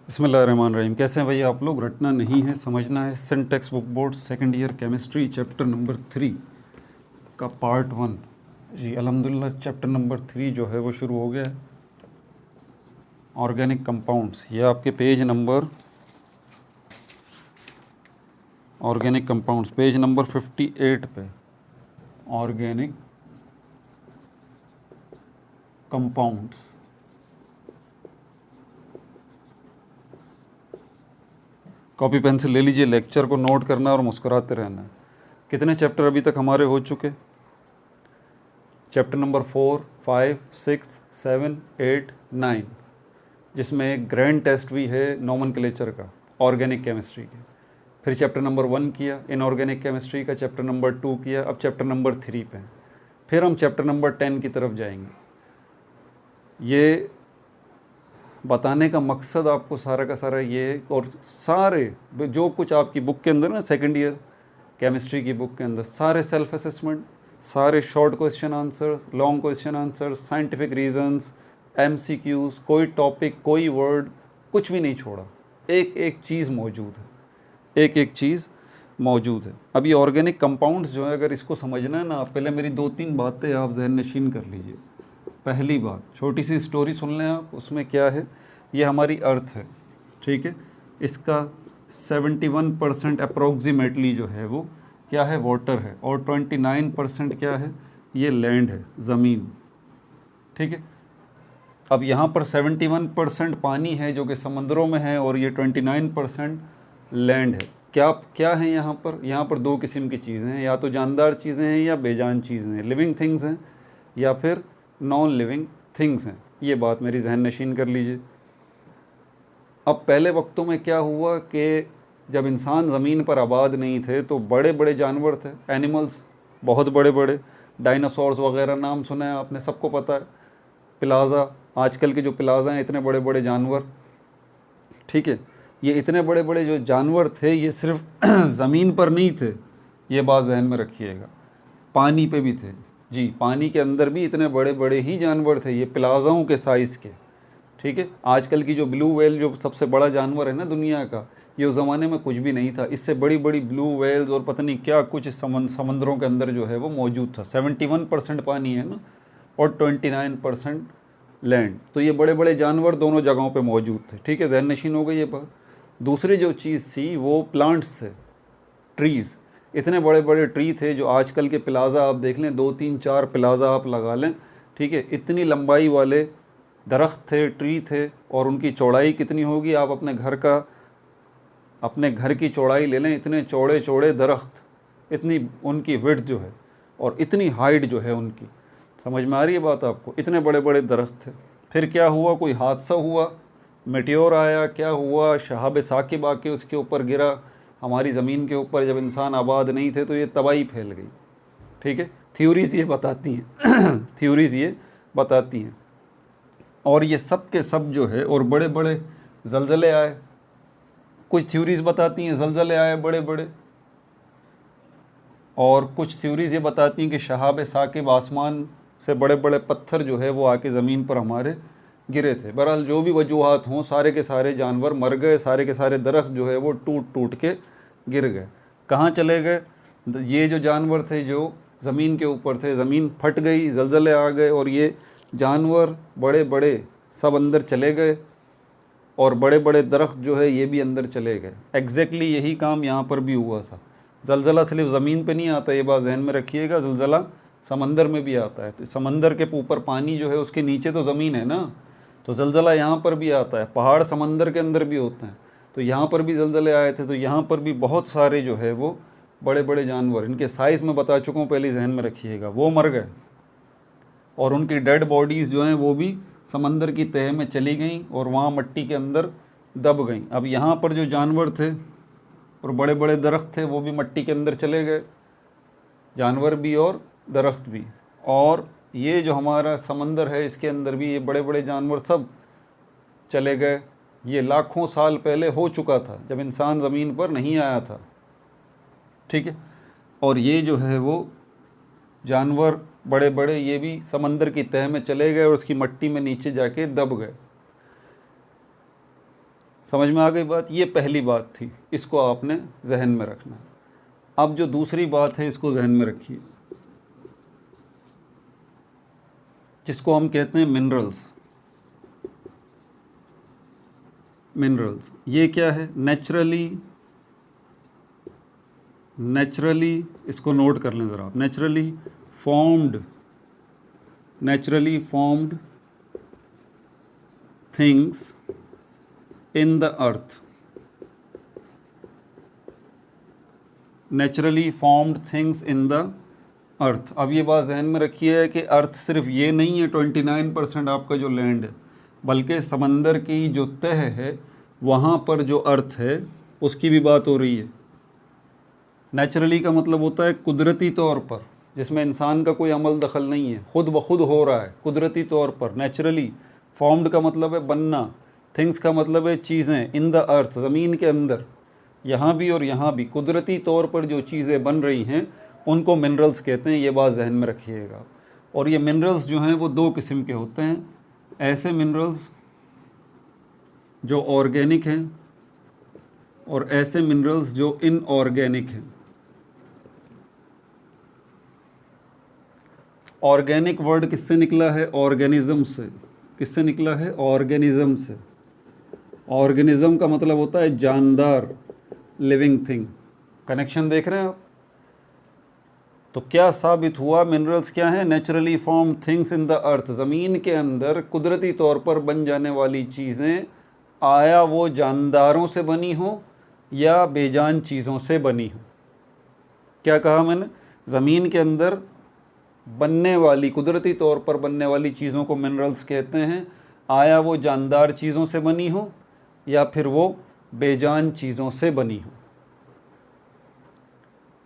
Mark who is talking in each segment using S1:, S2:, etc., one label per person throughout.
S1: बिस्मिल्लाहिर्रहमानिर्रहीम। कैसे हैं भाई आप लोग? रटना नहीं है, समझना है। Syntax book board second year chemistry chapter number 3 का पार्ट 1। जी अल्हम्दुलिल्लाह चैप्टर नंबर 3 जो है वो शुरू हो गया है। ऑर्गेनिक कंपाउंड्स, ये आपके page number organic compounds page number 58 पे ऑर्गेनिक कंपाउंड्स। कॉपी पेंसिल ले लीजिए, लेक्चर को नोट करना और मुस्कुराते रहना है। कितने चैप्टर अभी तक हमारे हो चुके? चैप्टर नंबर 4, 5, 6, 7, 8, 9, जिसमें एक ग्रैंड टेस्ट भी है नोमेनक्लेचर का ऑर्गेनिक केमिस्ट्री के। फिर चैप्टर नंबर 1 किया इनऑर्गेनिक केमिस्ट्री का, चैप्टर नंबर 2 किया, अब चैप्टर नंबर 3 पे हैं। फिर हम चैप्टर नंबर 10 की तरफ जाएंगे। ये बताने का मकसद आपको सारा का सारा ये, और सारे जो कुछ आपकी बुक के अंदर ना, सेकंड ईयर केमिस्ट्री की बुक के अंदर सारे सेल्फ असेसमेंट, सारे short question answers, long question answers, scientific reasons, MCQs, कोई टॉपिक, कोई वर्ड, कुछ भी नहीं छोड़ा। एक एक चीज़ मौजूद है, एक एक चीज़ मौजूद है। अब ये ऑर्गेनिक कंपाउंड्स जो है, अगर इसको समझना है ना, आप पहले मेरी 2-3 बातें आप जहन नशीन कर लीजिए। पहली बात, छोटी सी स्टोरी सुन लें आप। उसमें क्या है, ये हमारी अर्थ है, ठीक है। इसका 71% अप्रोक्सीमेटली जो है वो क्या है, वाटर है, और 29% क्या है, ये लैंड है, ज़मीन, ठीक है। अब यहाँ पर 71% पानी है जो कि समंदरों में है, और ये 29% लैंड है। क्या क्या है यहाँ पर? यहाँ पर दो किस्म की चीज़ें हैं, या तो जानदार चीज़ें हैं या बेजान चीज़ें हैं, लिविंग थिंग्स हैं या फिर नॉन लिविंग थिंग्स हैं। ये बात मेरी जहन नशीन कर लीजिए। अब पहले वक्तों में क्या हुआ कि जब इंसान ज़मीन पर आबाद नहीं थे तो बड़े बड़े जानवर थे, एनिमल्स, बहुत बड़े बड़े, डायनासोर्स वगैरह नाम सुना है आपने, सबको पता है। प्लाज़ा, आजकल के जो प्लाज़ा हैं, इतने बड़े बड़े जानवर, ठीक है। ये इतने बड़े बड़े जो जानवर थे, ये सिर्फ ज़मीन पर नहीं थे, ये बात जहन में रखिएगा, पानी पे भी थे। जी, पानी के अंदर भी इतने बड़े बड़े ही जानवर थे, ये प्लाज़ाओं के साइज़ के, ठीक है। आजकल की जो ब्लू व्हेल जो सबसे बड़ा जानवर है ना दुनिया का, ये उस ज़माने में कुछ भी नहीं था। इससे बड़ी बड़ी ब्लू व्हेल्स और पता नहीं क्या कुछ समंदरों के अंदर जो है वो मौजूद था। 71% पानी है ना, और 29% लैंड। तो ये बड़े बड़े जानवर दोनों जगहों पे मौजूद थे, ठीक है। जहन नशीन हो गई ये बात। दूसरी जो चीज़ थी वो प्लांट्स थे, ट्रीज़। इतने बड़े बड़े ट्री थे जो आजकल के प्लाज़ा आप देख लें, 2-3-4 प्लाज़ा आप लगा लें, ठीक है, इतनी लंबाई वाले दरख्त थे, ट्री थे। और उनकी चौड़ाई कितनी होगी, आप अपने घर की चौड़ाई ले लें, इतने चौड़े चौड़े दरख्त, इतनी उनकी विड्थ जो है, और इतनी हाइट जो है उनकी। समझ में आ रही है बात आपको? इतने बड़े बड़े दरख्त थे। फिर क्या हुआ, कोई हादसा हुआ, मेटियोर आया, क्या हुआ, शहाब साकिब आके उसके ऊपर गिरा, हमारी ज़मीन के ऊपर, जब इंसान आबाद नहीं थे, तो ये तबाही फैल गई, ठीक है। थ्योरीज़ ये बताती हैं थ्योरीज़ ये बताती हैं। और ये सब के सब जो है, और बड़े बड़े ज़लज़ले आए। कुछ थ्योरीज़ बताती हैं ज़लज़ले आए बड़े बड़े, और कुछ थ्योरीज़ ये बताती हैं कि शहाब साकिब, आसमान से बड़े बड़े पत्थर जो है वो आके ज़मीन पर हमारे गिरे थे। बहरहाल जो भी वजूहात हों, सारे के सारे जानवर मर गए, सारे के सारे दरख्त जो है वो टूट टूट के गिर गए। कहाँ चले गए? ये जो जानवर थे जो ज़मीन के ऊपर थे, ज़मीन फट गई, ज़लज़ले आ गए, और ये जानवर बड़े बड़े सब अंदर चले गए, और बड़े बड़े दरख्त जो है ये भी अंदर चले गए। एग्जैक्टली यही काम यहाँ पर भी हुआ था। ज़लज़ला सिर्फ ज़मीन पे नहीं आता, ये बात जहन में रखिएगा, ज़लज़ला समंदर में भी आता है। तो समंदर के ऊपर पानी जो है, उसके नीचे तो ज़मीन है ना, तो ज़लज़ला यहाँ पर भी आता है। पहाड़ समंदर के अंदर भी होते हैं, तो यहाँ पर भी ज़लज़ले आए थे। तो यहाँ पर भी बहुत सारे जो है वो बड़े बड़े जानवर, इनके साइज़ में बता चुका हूँ, पहले जहन में रखिएगा, वो मर गए, और उनकी डेड बॉडीज़ जो हैं वो भी समंदर की तह में चली गईं, और वहाँ मिट्टी के अंदर दब गईं। अब यहाँ पर जो जानवर थे और बड़े बड़े दरख्त थे, वो भी मिट्टी के अंदर चले गए, जानवर भी और दरख्त भी। और ये जो हमारा समंदर है, इसके अंदर भी ये बड़े बड़े जानवर सब चले गए। ये लाखों साल पहले हो चुका था, जब इंसान ज़मीन पर नहीं आया था, ठीक है। और ये जो है वो जानवर बड़े बड़े, ये भी समंदर की तह में चले गए, और उसकी मिट्टी में नीचे जाके दब गए। समझ में आ गई बात? ये पहली बात थी, इसको आपने जहन में रखना है। अब जो दूसरी बात है इसको जहन में रखिए, जिसको हम कहते हैं मिनरल्स। मिनरल्स ये क्या है? नेचुरली इसको नोट कर लें ज़रा आप। Naturally formed things in the earth. Naturally formed things in the earth. अब ये बात जहन में रखिए कि अर्थ सिर्फ ये नहीं है 29% आपका जो लैंड है, बल्कि समंदर की जो तह है वहाँ पर जो अर्थ है उसकी भी बात हो रही है। नेचुरली का मतलब होता है कुदरती तौर पर, जिसमें इंसान का कोई अमल दखल नहीं है, खुद ब खुद हो रहा है कुदरती तौर पर। नेचुरली फॉर्म्ड का मतलब है बनना, थिंग्स का मतलब है चीज़ें, इन द अर्थ ज़मीन के अंदर, यहाँ भी और यहाँ भी कुदरती तौर पर जो चीज़ें बन रही हैं उनको मिनरल्स कहते हैं। ये बात जहन में रखिएगा। और ये मिनरल्स जो हैं वो दो किस्म के होते हैं। ऐसे मिनरल्स जो ऑर्गेनिक हैं और ऐसे मिनरल्स जो इनऑर्गेनिक हैं। ऑर्गेनिक वर्ड किससे निकला है? ऑर्गेनिज्म से। किससे निकला है? ऑर्गेनिज्म से। ऑर्गेनिज्म का मतलब होता है जानदार, लिविंग थिंग। कनेक्शन देख रहे हैं आप? तो क्या साबित हुआ? मिनरल्स क्या हैं? Naturally form things in the earth, ज़मीन के अंदर कुदरती तौर पर बन जाने वाली चीज़ें, आया वो जानदारों से बनी हो या बेजान चीज़ों से बनी हो। क्या कहा मैंने? ज़मीन के अंदर बनने वाली, कुदरती तौर पर बनने वाली चीज़ों को मिनरल्स कहते हैं, आया वो जानदार चीज़ों से बनी हो या फिर वो बेजान चीज़ों से बनी हो।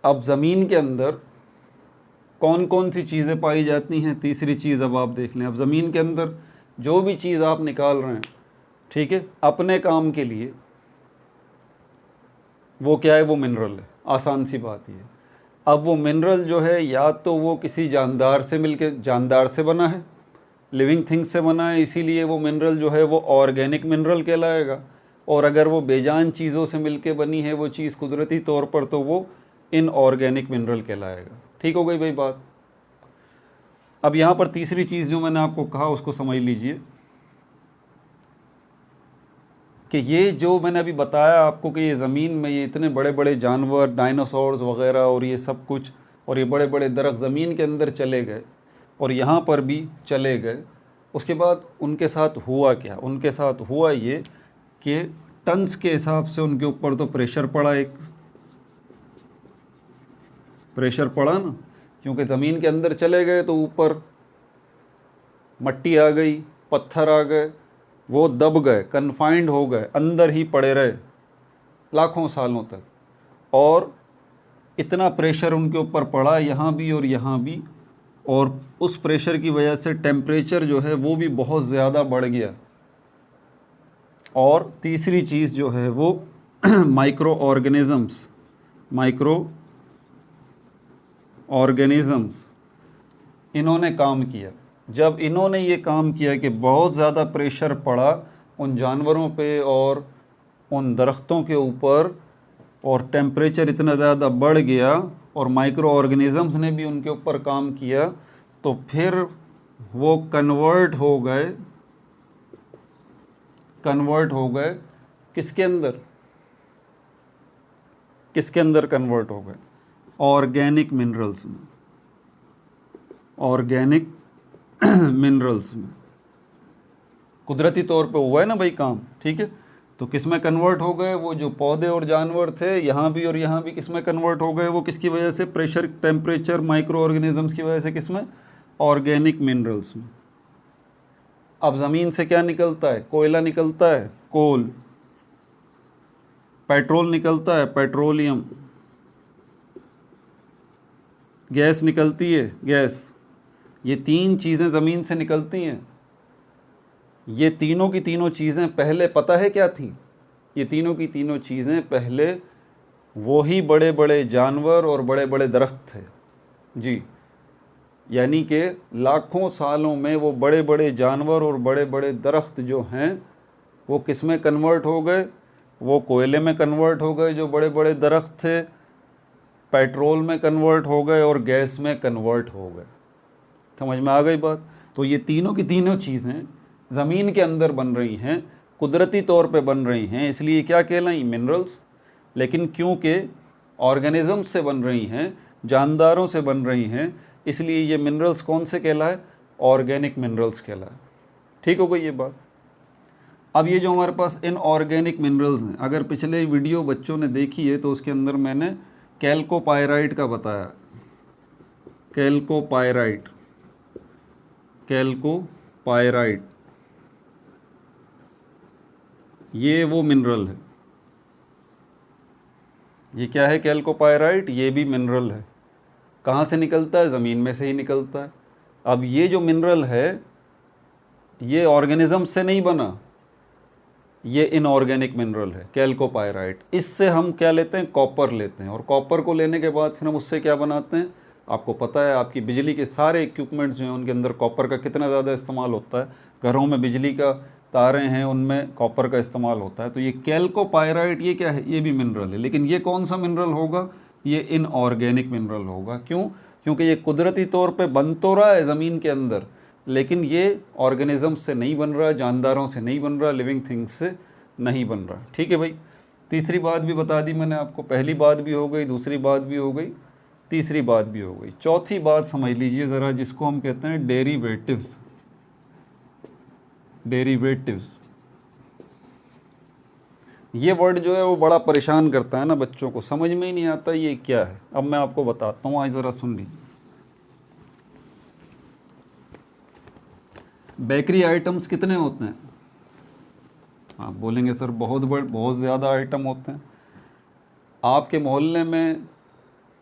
S1: अब ज़मीन के अंदर कौन कौन सी चीज़ें पाई जाती हैं? तीसरी चीज़ अब आप देख लें। अब ज़मीन के अंदर जो भी चीज़ आप निकाल रहे हैं, ठीक है, अपने काम के लिए, वो क्या है? वो मिनरल है। आसान सी बात ये। अब वो मिनरल जो है या तो वो किसी जानदार से मिलके, जानदार से बना है, लिविंग थिंग से बना है, इसीलिए वो मिनरल जो है वो ऑर्गेनिक मिनरल कहलाएगा। और अगर वो बेजान चीज़ों से मिलके बनी है वो चीज़ कुदरती तौर पर, तो वो इनऑर्गेनिक मिनरल कहलाएगा। ठीक हो गई भाई बात? अब यहाँ पर तीसरी चीज़ जो मैंने आपको कहा उसको समझ लीजिए कि ये जो मैंने अभी बताया आपको कि ये ज़मीन में ये इतने बड़े बड़े जानवर, डायनासोर्स वग़ैरह और ये सब कुछ, और ये बड़े बड़े दरख्त ज़मीन के अंदर चले गए और यहाँ पर भी चले गए। उसके बाद उनके साथ हुआ क्या? उनके साथ हुआ ये कि टन्स के हिसाब से उनके ऊपर तो प्रेशर पड़ा, एक प्रेशर पड़ा ना, क्योंकि ज़मीन के अंदर चले गए तो ऊपर मट्टी आ गई, पत्थर आ गए, वो दब गए, कन्फाइंड हो गए, अंदर ही पड़े रहे लाखों सालों तक। और इतना प्रेशर उनके ऊपर पड़ा यहाँ भी और यहाँ भी, और उस प्रेशर की वजह से टेम्परेचर जो है वो भी बहुत ज़्यादा बढ़ गया। और तीसरी चीज़ जो है वो माइक्रो ऑर्गेनिज़म्स इन्होंने काम किया। जब इन्होंने ये काम किया कि बहुत ज़्यादा प्रेशर पड़ा उन जानवरों पे और उन दरख्तों के ऊपर, और टेम्परेचर इतना ज़्यादा बढ़ गया और माइक्रो ऑर्गेनिज़म्स ने भी उनके ऊपर काम किया, तो फिर वो कन्वर्ट हो गए किसके अंदर? किसके अंदर कन्वर्ट हो गए? ऑर्गेनिक मिनरल्स में। ऑर्गेनिक मिनरल्स में कुदरती तौर पे हुआ है ना भाई काम, ठीक है। तो किस में कन्वर्ट हो गए? वो जो पौधे और जानवर थे यहाँ भी और यहाँ भी किस में कन्वर्ट हो गए? वो किसकी वजह से? प्रेशर, टेम्परेचर, माइक्रो ऑर्गेनिजम्स की वजह से। किस में? ऑर्गेनिक मिनरल्स में। अब ज़मीन से क्या निकलता है? कोयला निकलता है, कोल। पेट्रोल निकलता है, पेट्रोलियम। गैस निकलती है, गैस। ये तीन चीज़ें ज़मीन से निकलती हैं। ये तीनों की तीनों चीज़ें पहले पता है क्या थी? ये तीनों की तीनों चीज़ें पहले वही बड़े बड़े जानवर और बड़े बड़े दरख्त थे जी। यानी कि लाखों सालों में वो बड़े बड़े जानवर और बड़े बड़े दरख्त जो हैं वो किस में कन्वर्ट हो गए, वो कोयले में कन्वर्ट हो गए, जो बड़े बड़े दरख्त थे, पेट्रोल में कन्वर्ट हो गए और गैस में कन्वर्ट हो गए। समझ में आ गई बात। तो ये तीनों की तीनों चीज़ें ज़मीन के अंदर बन रही हैं, कुदरती तौर पे बन रही हैं, इसलिए क्या कहलाई, मिनरल्स। लेकिन क्योंकि ऑर्गेनिज्म से बन रही हैं, जानदारों से बन रही हैं, इसलिए ये मिनरल्स कौन से कहलाए, ऑर्गेनिक मिनरल्स कहलाए। ठीक हो गई ये बात। अब ये जो हमारे पास इनऑर्गेनिक मिनरल्स हैं, अगर पिछले वीडियो बच्चों ने देखी है तो उसके अंदर मैंने कैल्कोपायराइट का बताया, कैल्कोपायराइट, कैल्कोपायराइट ये वो मिनरल है। ये क्या है कैल्कोपायराइट, ये भी मिनरल है। कहाँ से निकलता है, ज़मीन में से ही निकलता है। अब ये जो मिनरल है ये ऑर्गेनिज्म से नहीं बना, ये इनऑर्गेनिक मिनरल है कैल्कोपायराइट। इससे हम क्या लेते हैं, कॉपर लेते हैं, और कॉपर को लेने के बाद फिर हम उससे क्या बनाते हैं, आपको पता है आपकी बिजली के सारे इक्विपमेंट्स जो हैं उनके अंदर कॉपर का कितना ज़्यादा इस्तेमाल होता है। घरों में बिजली का तारे हैं उनमें कॉपर का इस्तेमाल होता है। तो ये कैल्कोपायराइट ये क्या है, ये भी मिनरल है, लेकिन ये कौन सा मिनरल होगा, ये इनऑर्गेनिक मिनरल होगा। क्यों, क्योंकि ये कुदरती तौर पे बन तो रहा है ज़मीन के अंदर, लेकिन ये ऑर्गेनिज्म से नहीं बन रहा, जानदारों से नहीं बन रहा, लिविंग थिंग्स से नहीं बन रहा। ठीक है भाई। तीसरी बात भी बता दी मैंने आपको, पहली बात भी हो गई, दूसरी बात भी हो गई, तीसरी बात भी हो गई। चौथी बात समझ लीजिए ज़रा, जिसको हम कहते हैं डेरिवेटिव्स। डेरिवेटिव्स ये वर्ड जो है वो बड़ा परेशान करता है ना बच्चों को, समझ में ही नहीं आता ये क्या है। अब मैं आपको बताता हूँ, आज ज़रा सुन लीजिए। बेकरी आइटम्स कितने होते हैं, आप बोलेंगे सर बहुत ज़्यादा आइटम होते हैं। आपके मोहल्ले में,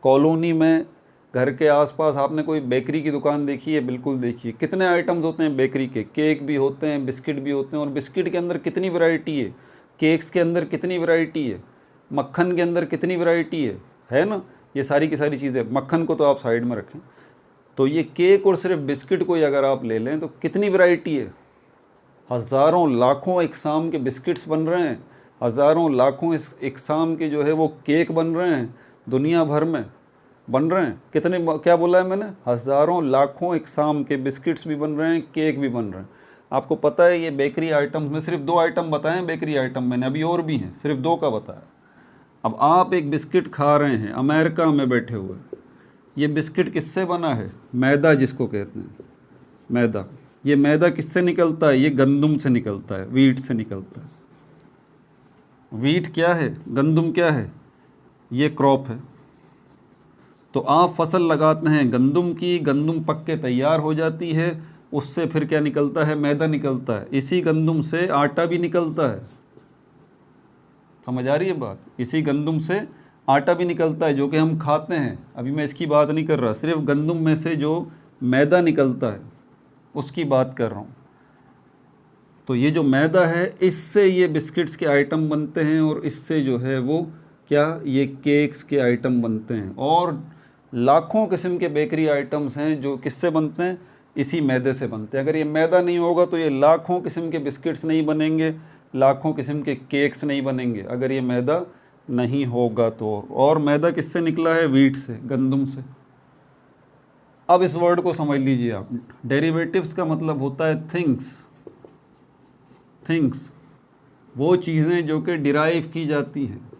S1: कॉलोनी में, घर के आसपास आपने कोई बेकरी की दुकान देखी है, बिल्कुल देखिए। कितने आइटम्स होते हैं बेकरी के, केक भी होते हैं, बिस्किट भी होते हैं, और बिस्किट के अंदर कितनी वैरायटी है, केक्स के अंदर कितनी वैरायटी है, मक्खन के अंदर कितनी वैरायटी है ना। ये सारी की सारी चीज़ें, मक्खन को तो आप साइड में रखें, तो ये केक और सिर्फ बिस्किट को ही अगर आप ले लें तो कितनी वैरायटी है, हज़ारों लाखों इकसाम के बिस्किट्स बन रहे हैं, हज़ारों लाखों इस इकसाम के जो है वो केक बन रहे हैं, दुनिया भर में बन रहे हैं। कितने, क्या बोला है मैंने, हज़ारों लाखों इकसाम के बिस्किट्स भी बन रहे हैं, केक भी बन रहे हैं। आपको पता है ये बेकरी आइटम्स में सिर्फ 2 आइटम बताए हैं बेकरी आइटम, मैंने अभी और भी हैं, सिर्फ 2 का बताया। अब आप एक बिस्किट खा रहे हैं अमेरिका में बैठे हुए, ये बिस्किट किससे बना है, मैदा जिसको कहते हैं, मैदा। ये मैदा किससे निकलता है, ये गंदुम से निकलता है, वीट से निकलता है। वीट क्या है, गंदुम क्या है, ये क्रॉप है। तो आप फसल लगाते हैं गंदुम की, गंदुम पक के तैयार हो जाती है, उससे फिर क्या निकलता है, मैदा निकलता है। इसी गंदुम से आटा भी निकलता है, समझ आ रही है बात। इसी गंदुम से आटा भी निकलता है जो कि हम खाते हैं। अभी मैं इसकी बात नहीं कर रहा, सिर्फ गंदुम में से जो मैदा निकलता है उसकी बात कर रहा हूँ। तो ये जो मैदा है इससे ये बिस्किट्स के आइटम बनते हैं, और इससे जो है वो क्या, ये केक्स के आइटम बनते हैं। और लाखों किस्म के बेकरी आइटम्स हैं जो किससे बनते हैं, इसी मैदे से बनते हैं। अगर ये मैदा नहीं होगा तो ये लाखों किस्म के बिस्किट्स नहीं बनेंगे, लाखों किस्म के केक्स नहीं बनेंगे, अगर ये मैदा नहीं होगा तो। और मैदा किससे निकला है, वीट से, गंदुम से। अब इस वर्ड को समझ लीजिए आप, डेरिवेटिव्स का मतलब होता है थिंग्स। थिंग्स वो चीज़ें जो कि डिराइव की जाती हैं,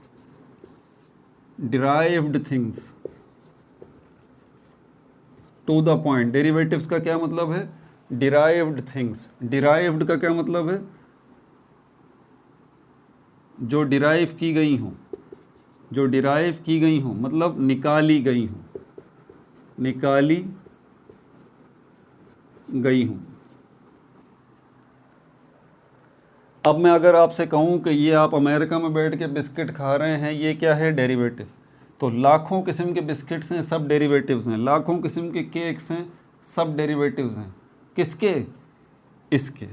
S1: derived things. To the point, derivatives का क्या मतलब है, डिराइव्ड थिंग्स। डिराइव्ड का क्या मतलब है, जो डिराइव की गई हों, जो डिराइव की गई हों मतलब निकाली गई हों, निकाली गई हूँ। अब मैं अगर आपसे कहूँ कि ये आप अमेरिका में बैठ के बिस्किट खा रहे हैं, ये क्या है, डेरिवेटिव। तो लाखों किस्म के बिस्किट्स हैं, सब डेरिवेटिव्स हैं। लाखों किस्म के केक्स हैं, सब डेरिवेटिव्स हैं। किसके, इसके।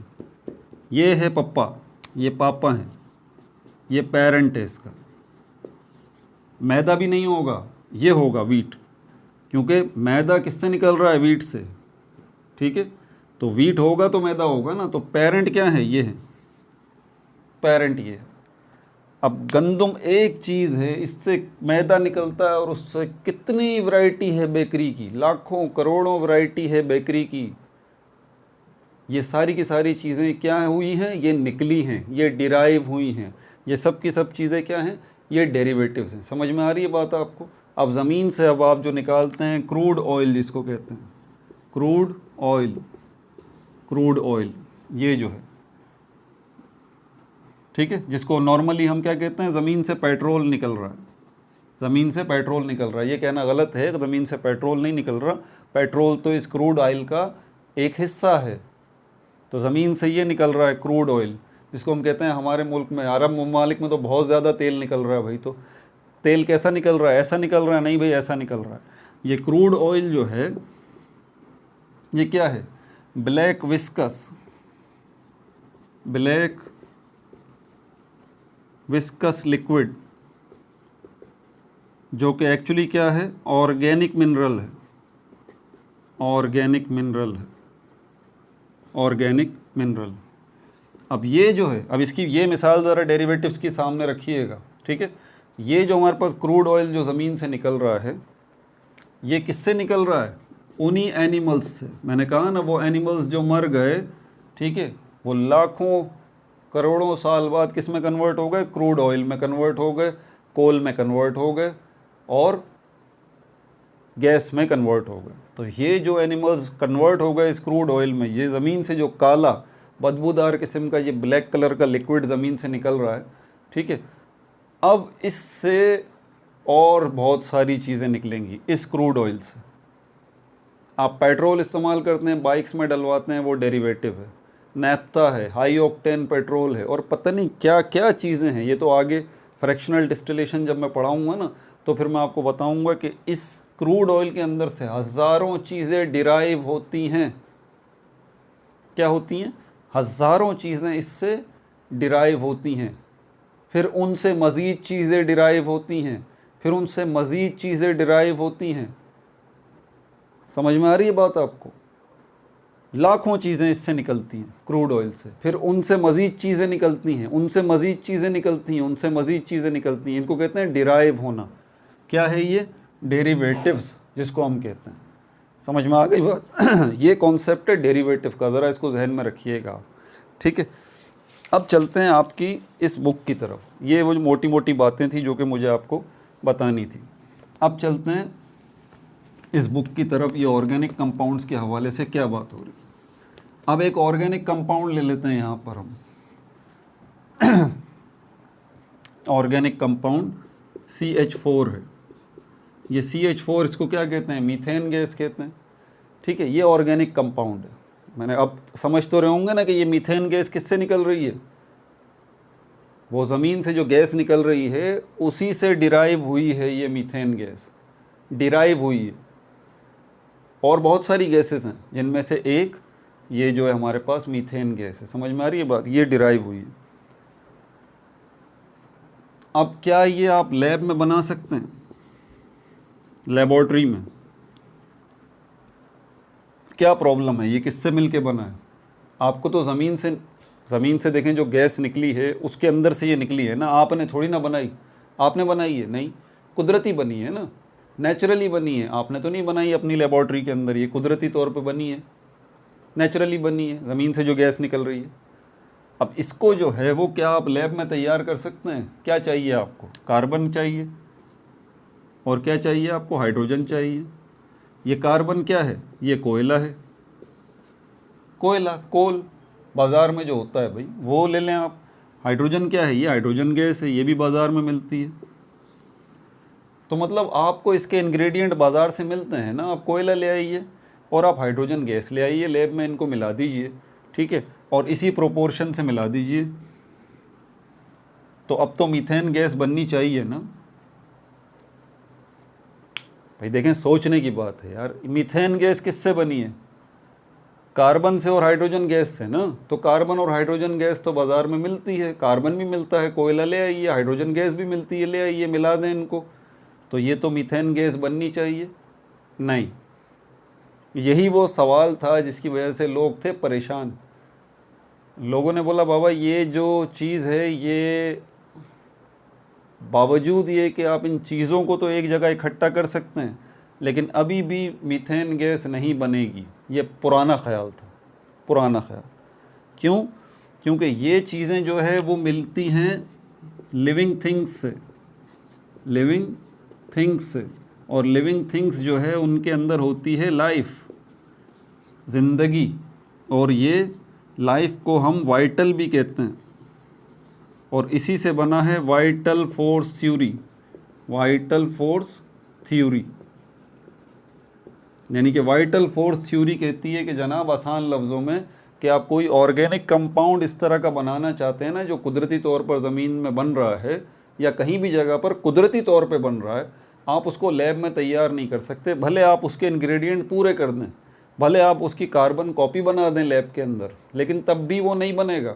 S1: ये है पप्पा, ये पापा हैं, ये पेरेंट है इसका। मैदा भी नहीं होगा, ये होगा वीट, क्योंकि मैदा किससे निकल रहा है, वीट से। ठीक है, तो वीट होगा तो मैदा होगा ना। तो पेरेंट क्या है, ये है, पेरेंट ये है। अब गंदम एक चीज़ है, इससे मैदा निकलता है और उससे कितनी वैरायटी है बेकरी की, लाखों करोड़ों वैरायटी है बेकरी की। ये सारी की सारी चीज़ें क्या हुई हैं, ये निकली हैं, ये डिराइव हुई हैं। ये सब की सब चीज़ें क्या हैं, ये डेरिवेटिव्स हैं। समझ में आ रही है बात आपको? अब ज़मीन से अब आप जो निकालते हैं क्रूड ऑयल जिसको कहते हैं, क्रूड ऑयल, क्रूड ऑयल ये जो है, ठीक है, जिसको नॉर्मली हम क्या कहते हैं, ज़मीन से पेट्रोल निकल रहा है, ज़मीन से पेट्रोल निकल रहा है। ये कहना गलत है, ज़मीन से पेट्रोल नहीं निकल रहा, पेट्रोल तो इस क्रूड ऑयल का एक हिस्सा है। तो ज़मीन से ये निकल रहा है क्रूड ऑयल, जिसको हम कहते हैं हमारे मुल्क में, अरब ममालिक में तो बहुत ज़्यादा तेल निकल रहा है भाई। तो तेल कैसा निकल रहा है, ऐसा निकल रहा है? नहीं भाई, ऐसा निकल रहा है। ये क्रूड ऑयल जो है ये क्या है, black viscous, black viscous liquid, जो कि एक्चुअली क्या है, ऑर्गेनिक मिनरल है, ऑर्गेनिक मिनरल है, ऑर्गेनिक मिनरल। अब ये जो है, अब इसकी ये मिसाल ज़रा डेरिवेटिव्स की सामने रखिएगा, ठीक है। ये जो हमारे पास क्रूड ऑयल जो ज़मीन से निकल रहा है, ये किससे निकल रहा है, उन्हीं एनिमल्स से। मैंने कहा ना, वो एनिमल्स जो मर गए, ठीक है, वो लाखों करोड़ों साल बाद किस में कन्वर्ट हो गए, क्रूड ऑयल में कन्वर्ट हो गए, कोल में कन्वर्ट हो गए और गैस में कन्वर्ट हो गए। तो ये जो एनिमल्स कन्वर्ट हो गए इस क्रूड ऑयल में, ये ज़मीन से जो काला बदबूदार किस्म का ये ब्लैक कलर का लिक्विड ज़मीन से निकल रहा है, ठीक है। अब इससे और बहुत सारी चीज़ें निकलेंगी इस क्रूड ऑयल से। आप पेट्रोल इस्तेमाल करते हैं, बाइक्स में डलवाते हैं, वो डेरिवेटिव है, नैप्था है, हाई ऑक्टेन पेट्रोल है, और पता नहीं क्या क्या चीज़ें हैं। ये तो आगे फ्रैक्शनल डिस्टिलेशन जब मैं पढ़ाऊँगा ना, तो फिर मैं आपको बताऊँगा कि इस क्रूड ऑयल के अंदर से हज़ारों चीज़ें डिराइव होती हैं। क्या होती हैं? हज़ारों चीज़ें इससे डिराइव होती हैं, फिर उनसे मज़ीद चीज़ें डिराइव होती हैं, फिर उनसे मज़ीद चीज़ें डिराइव होती हैं। समझ में आ रही है बात आपको? लाखों चीज़ें इससे निकलती हैं क्रूड ऑयल से, फिर उनसे मज़ीद चीज़ें निकलती हैं, उनसे मज़ीद चीज़ें निकलती हैं, उनसे मज़ीद चीज़ें निकलती हैं। इनको कहते हैं डिराइव होना। क्या है ये? डेरिवेटिव्स, जिसको हम कहते हैं। समझ में आ गई बात? ये कॉन्सेप्ट है डेरिवेटिव का, ज़रा इसको जहन में रखिएगा, ठीक है। अब चलते हैं आपकी इस बुक की तरफ। ये वो जो मोटी मोटी बातें थी जो कि मुझे आपको बतानी थी। अब चलते हैं इस बुक की तरफ। ये ऑर्गेनिक कंपाउंड्स के हवाले से क्या बात हो रही है। अब एक ऑर्गेनिक कंपाउंड ले लेते हैं यहाँ पर हम, ऑर्गेनिक कंपाउंड CH4 है। ये CH4, इसको क्या कहते हैं? मीथेन गैस कहते हैं, ठीक है। ये ऑर्गेनिक कंपाउंड है। मैंने अब समझ तो रहे होंगे ना कि ये मीथेन गैस किससे निकल रही है, वो ज़मीन से जो गैस निकल रही है उसी से डिराइव हुई है ये मीथेन गैस, डिराइव हुई है। और बहुत सारी गैसेस हैं जिनमें से एक ये जो है हमारे पास मीथेन गैस है। समझ में आ रही है बात? ये डिराइव हुई है। अब क्या ये आप लैब में बना सकते हैं, लेबॉर्ट्री में? क्या प्रॉब्लम है? ये किससे मिल के बना है? आपको तो ज़मीन से देखें जो गैस निकली है उसके अंदर से ये निकली है ना, आपने थोड़ी ना बनाई। आपने बनाई है? नहीं, कुदरती बनी है ना, नेचुरली बनी है। आपने तो नहीं बनाई अपनी लेबॉर्ट्री के अंदर, ये कुदरती तौर पे बनी है, नेचुरली बनी है, ज़मीन से जो गैस निकल रही है। अब इसको जो है वो क्या आप लैब में तैयार कर सकते हैं? क्या चाहिए आपको? कार्बन चाहिए, और क्या चाहिए आपको? हाइड्रोजन चाहिए। ये कार्बन क्या है? ये कोयला है, कोयला, कोल बाज़ार में जो होता है भाई वो ले लें आप। हाइड्रोजन क्या है? ये हाइड्रोजन गैस है, ये भी बाज़ार में मिलती है। तो मतलब आपको इसके इंग्रेडिएंट बाज़ार से मिलते हैं ना, आप कोयला ले आइए और आप हाइड्रोजन गैस ले आइए, लैब में इनको मिला दीजिए, ठीक है, और इसी प्रोपोर्शन से मिला दीजिए। तो अब तो मीथेन गैस बननी चाहिए ना भाई। देखें, सोचने की बात है यार, मीथेन गैस किससे बनी है? कार्बन से और हाइड्रोजन गैस से ना। तो कार्बन और हाइड्रोजन गैस तो बाज़ार में मिलती है, कार्बन भी मिलता है, कोयला ले आइए, हाइड्रोजन गैस भी मिलती है, ले आइए, मिला दें इनको, तो ये तो मीथेन गैस बननी चाहिए। नहीं, यही वो सवाल था जिसकी वजह से लोग थे परेशान। लोगों ने बोला बाबा ये जो चीज़ है, ये बावजूद ये कि आप इन चीज़ों को तो एक जगह इकट्ठा कर सकते हैं, लेकिन अभी भी मीथेन गैस नहीं बनेगी। ये पुराना ख्याल था, पुराना ख्याल। क्यों? क्योंकि ये चीज़ें जो है वो मिलती हैं लिविंग थिंग्स से, लिविंग थिंग्स से, और लिविंग थिंग्स जो है उनके अंदर होती है लाइफ, ज़िंदगी, और ये लाइफ को हम वाइटल भी कहते हैं, और इसी से बना है vital force theory. Vital force theory यानी कि वाइटल फोर्स थ्योरी कहती है कि जनाब आसान लफ्ज़ों में कि आप कोई ऑर्गेनिक कंपाउंड इस तरह का बनाना चाहते हैं ना, जो कुदरती तौर पर ज़मीन में बन रहा है या कहीं भी जगह पर कुदरती तौर पे बन रहा है, आप उसको लैब में तैयार नहीं कर सकते। भले आप उसके इंग्रेडिएंट पूरे कर दें, भले आप उसकी कार्बन कॉपी बना दें लैब के अंदर, लेकिन तब भी वो नहीं बनेगा,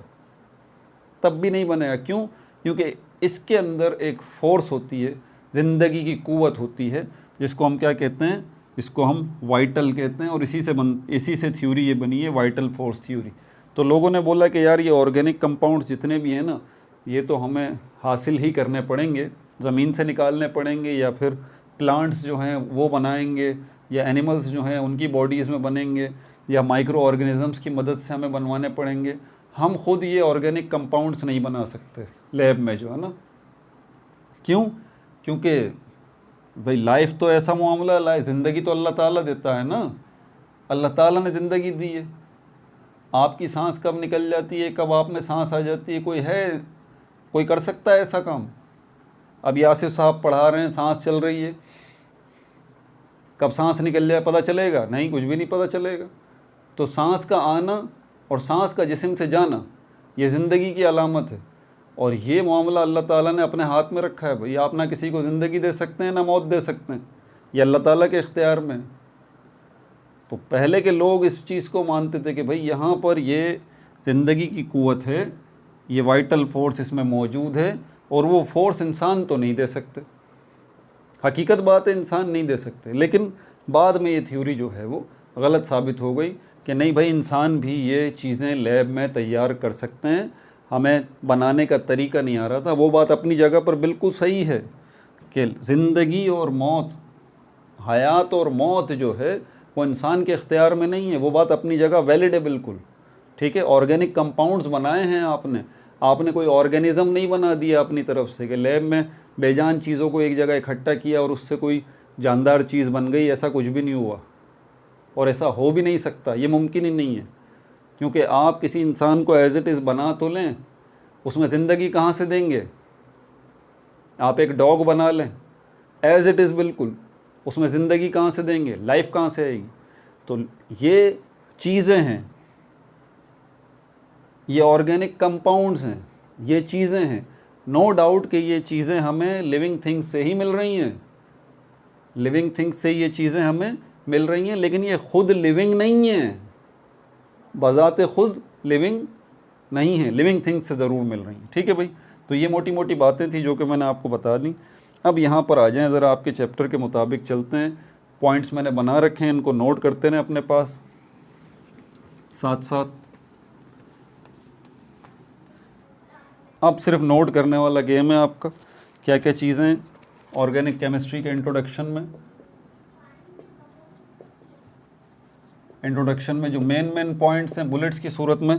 S1: तब भी नहीं बनेगा। क्यों? क्योंकि इसके अंदर एक फ़ोर्स होती है, ज़िंदगी की क़ुव्वत होती है, जिसको हम क्या कहते हैं, इसको हम वाइटल कहते हैं, और इसी से थ्योरी ये बनी है वाइटल फोर्स थ्योरी। तो लोगों ने बोला कि यार ये ऑर्गेनिक कंपाउंड्स जितने भी हैं ना, ये तो हमें हासिल ही करने पड़ेंगे, ज़मीन से निकालने पड़ेंगे, या फिर प्लांट्स जो हैं वो बनाएंगे, या एनिमल्स जो हैं उनकी बॉडीज़ में बनेंगे, या माइक्रो ऑर्गेनिज़म्स की मदद से हमें बनवाने पड़ेंगे। हम खुद ये ऑर्गेनिक कंपाउंड्स नहीं बना सकते लैब में, जो है ना। क्यों? क्योंकि भाई लाइफ तो ऐसा मामला है, ज़िंदगी तो अल्लाह ताला देता है ना, अल्लाह ताला ने ज़िंदगी दी है। आपकी सांस कब निकल जाती है, कब आप में सांस आ जाती है, कोई कर सकता है ऐसा काम? अब यासिर साहब पढ़ा रहे हैं, सांस चल रही है, कब सांस निकल जाए पता चलेगा? नहीं, कुछ भी नहीं पता चलेगा। तो सांस का आना और सांस का जिस्म से जाना, ये ज़िंदगी की अलामत है, और ये मामला अल्लाह ताला ने अपने हाथ में रखा है। भाई आप ना किसी को ज़िंदगी दे सकते हैं ना मौत दे सकते हैं, ये अल्लाह ताला के इख्तियार में। तो पहले के लोग इस चीज़ को मानते थे कि भाई यहाँ पर ये ज़िंदगी की क़ुव्वत है, ये वाइटल फोर्स इसमें मौजूद है, और वो फोर्स इंसान तो नहीं दे सकते। हकीकत बात है, इंसान नहीं दे सकते। लेकिन बाद में ये थ्योरी जो है वो गलत साबित हो गई कि नहीं भाई, इंसान भी ये चीज़ें लैब में तैयार कर सकते हैं, हमें बनाने का तरीका नहीं आ रहा था। वो बात अपनी जगह पर बिल्कुल सही है कि ज़िंदगी और मौत, हयात और मौत जो है वो इंसान के इख्तियार में नहीं है। वो बात अपनी जगह वैलिड है, बिल्कुल ठीक है। ऑर्गेनिक कंपाउंड्स बनाए हैं आपने कोई ऑर्गेनिज़म नहीं बना दिया अपनी तरफ से कि लैब में बेजान चीज़ों को एक जगह इकट्ठा किया और उससे कोई जानदार चीज़ बन गई। ऐसा कुछ भी नहीं हुआ, और ऐसा हो भी नहीं सकता, ये मुमकिन ही नहीं है। क्योंकि आप किसी इंसान को एज इट इज़ बना तो लें, उसमें ज़िंदगी कहाँ से देंगे? आप एक डॉग बना लें एज इट इज़ बिल्कुल, उसमें ज़िंदगी कहाँ से देंगे? लाइफ कहाँ से आएगी? तो ये चीज़ें हैं, ये ऑर्गेनिक कंपाउंड्स हैं, ये चीज़ें हैं। नो डाउट कि ये चीज़ें हमें लिविंग थिंग्स से ही मिल रही हैं, लिविंग थिंग्स से ये चीज़ें हमें मिल रही हैं, लेकिन ये ख़ुद लिविंग नहीं है, बज़ाते ख़ुद लिविंग नहीं है, लिविंग थिंग्स से ज़रूर मिल रही हैं। ठीक है भाई, तो ये मोटी मोटी बातें थी जो कि मैंने आपको बता दी। अब यहाँ पर आ जाएं, ज़रा आपके चैप्टर के मुताबिक चलते हैं। पॉइंट्स मैंने बना रखे हैं, इनको नोट करते रहें अपने पास साथ साथ। अब सिर्फ नोट करने वाला गेम है आपका, क्या क्या चीज़ें ऑर्गेनिक केमिस्ट्री के इंट्रोडक्शन में जो मेन पॉइंट्स हैं बुलेट्स की सूरत में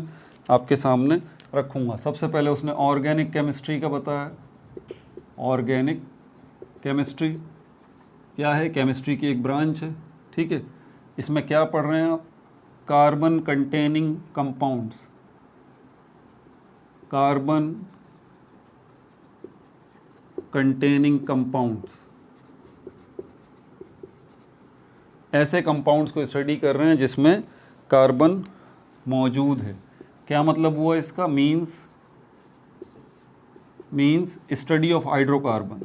S1: आपके सामने रखूँगा। सबसे पहले उसने ऑर्गेनिक केमिस्ट्री का बताया। ऑर्गेनिक केमिस्ट्री क्या है? केमिस्ट्री की एक ब्रांच है, ठीक है। इसमें क्या पढ़ रहे हैं आप? Carbon containing compounds, carbon containing compounds, ऐसे कंपाउंड्स को स्टडी कर रहे हैं जिसमें कार्बन मौजूद है। क्या मतलब हुआ इसका? Means study of hydrocarbon,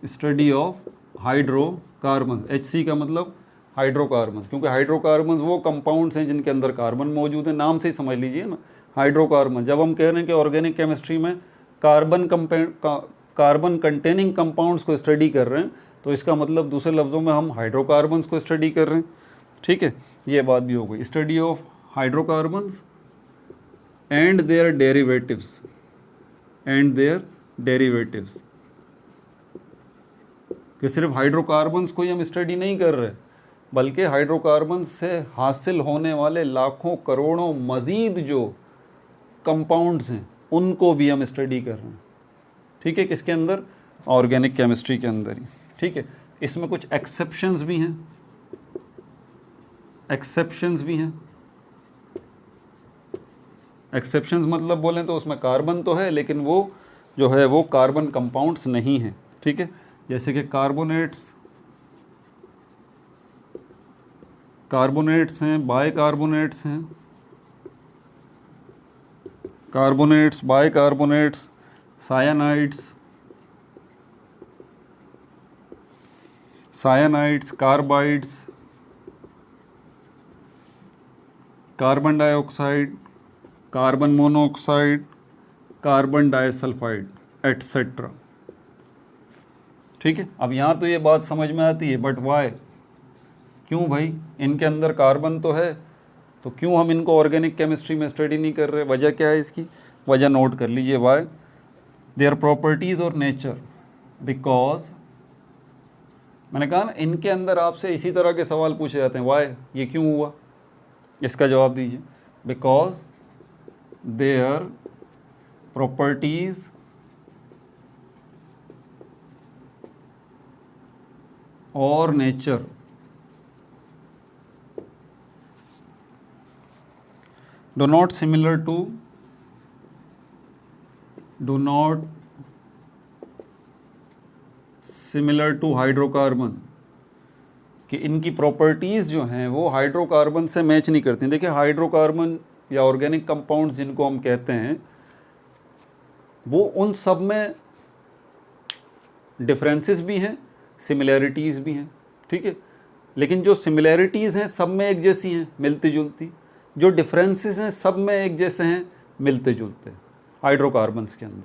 S1: study of hydrocarbon. HC का मतलब हाइड्रोकार्बन, क्योंकि हाइड्रोकार्बन वो कंपाउंड्स हैं जिनके अंदर कार्बन मौजूद है। नाम से ही समझ लीजिए ना, हाइड्रोकार्बन। जब हम कह रहे हैं कि ऑर्गेनिक केमिस्ट्री में कार्बन कंटेनिंग कंपाउंड्स को स्टडी कर रहे हैं, तो इसका मतलब दूसरे लफ्ज़ों में हम हाइड्रोकार्बन्स को स्टडी कर रहे हैं, ठीक है। ये बात भी हो गई, study of hydrocarbons and their derivatives, and their derivatives, कि सिर्फ हाइड्रोकार्बन्स को ही हम स्टडी नहीं कर रहे, बल्कि हाइड्रोकार्बन से हासिल होने वाले लाखों करोड़ों मज़ीद जो कंपाउंड्स हैं उनको भी हम स्टडी कर रहे हैं। ठीक है, किसके अंदर? ऑर्गेनिक केमिस्ट्री के अंदर ही। ठीक है, इसमें कुछ एक्सेप्शंस भी हैं, एक्सेप्शंस भी हैं। एक्सेप्शंस मतलब बोलें तो उसमें कार्बन तो है, लेकिन वो जो है वो कार्बन कंपाउंड्स नहीं हैं। ठीक है, जैसे कि कार्बोनेट्स, कार्बोनेट्स हैं, बाइकार्बोनेट्स हैं, carbonates, bicarbonates, cyanides, cyanides, carbides, carbon dioxide, carbon monoxide, carbon disulphide, etcetera. ठीक है, अब यहाँ तो ये बात समझ में आती है, बट वाई, क्यों भाई? इनके अंदर कार्बन तो है, तो क्यों हम इनको ऑर्गेनिक केमिस्ट्री में स्टडी नहीं कर रहे? वजह क्या है इसकी? वजह नोट कर लीजिए, वाई, देयर प्रॉपर्टीज़ और नेचर, बिकॉज मैंने कहा ना इनके अंदर आपसे इसी तरह के सवाल पूछे जाते हैं, वाई, ये क्यों हुआ, इसका जवाब दीजिए। बिकॉज देयर प्रॉपर्टीज़ और nature do not similar to hydrocarbon, कि इनकी प्रॉपर्टीज़ जो हैं वो हाइड्रोकार्बन से मैच नहीं करती। देखिए, हाइड्रोकार्बन या ऑर्गेनिक कंपाउंड्स जिनको हम कहते हैं वो उन सब में डिफरेंसेस भी हैं, सिमिलैरिटीज़ भी हैं। ठीक है, लेकिन जो सिमिलैरिटीज़ हैं सब में एक जैसी हैं, मिलती जुलती, जो डिफरेंसेस हैं सब में एक जैसे हैं, मिलते जुलते, हाइड्रोकार्बन्स के अंदर।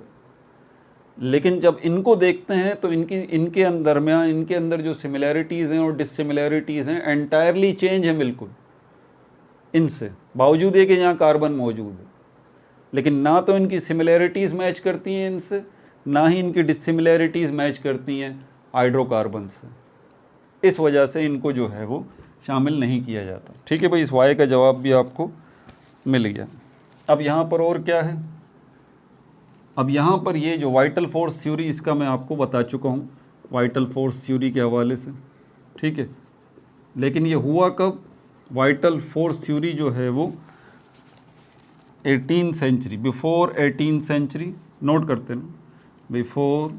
S1: लेकिन जब इनको देखते हैं तो इनके अंदर जो सिमिलैरिटीज़ हैं और डिससिमिलैरिटीज़ हैं एंटायरली चेंज है बिल्कुल इनसे, बावजूद ये कि यहाँ कार्बन मौजूद है। लेकिन ना तो इनकी सिमिलैरिटीज़ मैच करती हैं इनसे, ना ही इनकी डिससिमिलैरिटीज़ मैच करती हैं हाइड्रोकार्बन से। इस वजह से इनको जो है वो शामिल नहीं किया जाता। ठीक है भाई, इस वाई का जवाब भी आपको मिल गया। अब यहाँ पर और क्या है? अब यहाँ पर ये जो वाइटल फोर्स थ्योरी, इसका मैं आपको बता चुका हूँ वाइटल फोर्स थ्योरी के हवाले से। ठीक है, लेकिन ये हुआ कब? वाइटल फोर्स थ्योरी जो है वो 18th century, before 18th century, note करते ना, बिफोर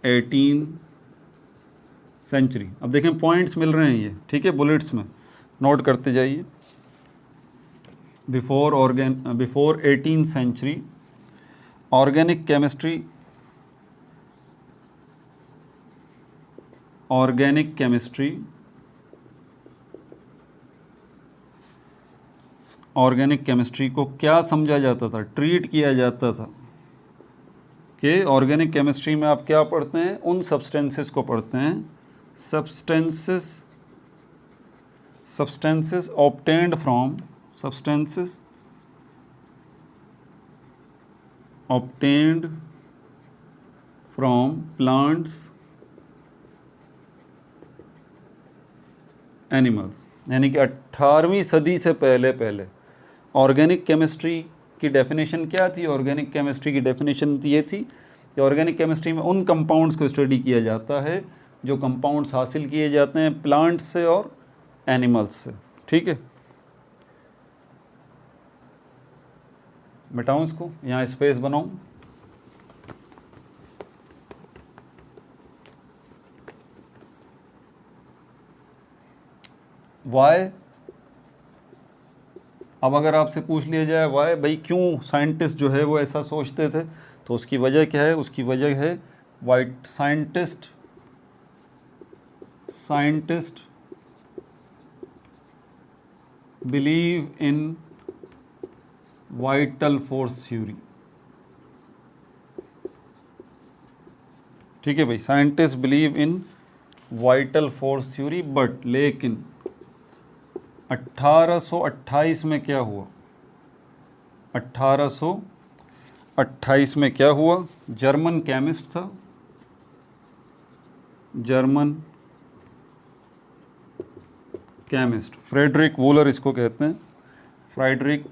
S1: 18th सेंचुरी। अब देखें पॉइंट्स मिल रहे हैं ये, ठीक है, बुलेट्स में नोट करते जाइए। Before 18th century organic chemistry को क्या समझा जाता था, ट्रीट किया जाता था कि ऑर्गेनिक केमिस्ट्री में आप क्या पढ़ते हैं? उन सब्सटेंसेस को पढ़ते हैं, substances obtained from plants, animals. यानी कि 18वीं सदी से पहले ऑर्गेनिक केमिस्ट्री की डेफिनेशन क्या थी? ऑर्गेनिक केमिस्ट्री की डेफिनेशन ये थी कि ऑर्गेनिक केमिस्ट्री में उन कंपाउंड्स को स्टडी किया जाता है जो कंपाउंड्स हासिल किए जाते हैं प्लांट्स से और एनिमल्स से। ठीक है, मिटाऊँ इसको, यहाँ स्पेस बनाऊँ। वाई, अब अगर आपसे पूछ लिया जाए वाई, भाई क्यों साइंटिस्ट जो है वो ऐसा सोचते थे, तो उसकी वजह क्या है? उसकी वजह है white scientist believe in vital force theory. ठीक है भाई, scientist believe in vital force theory, but लेकिन 1828 में क्या हुआ? 1828 में क्या हुआ, जर्मन केमिस्ट था, जर्मन केमिस्ट फ्रेडरिक वोलर इसको कहते हैं, फ्रेडरिक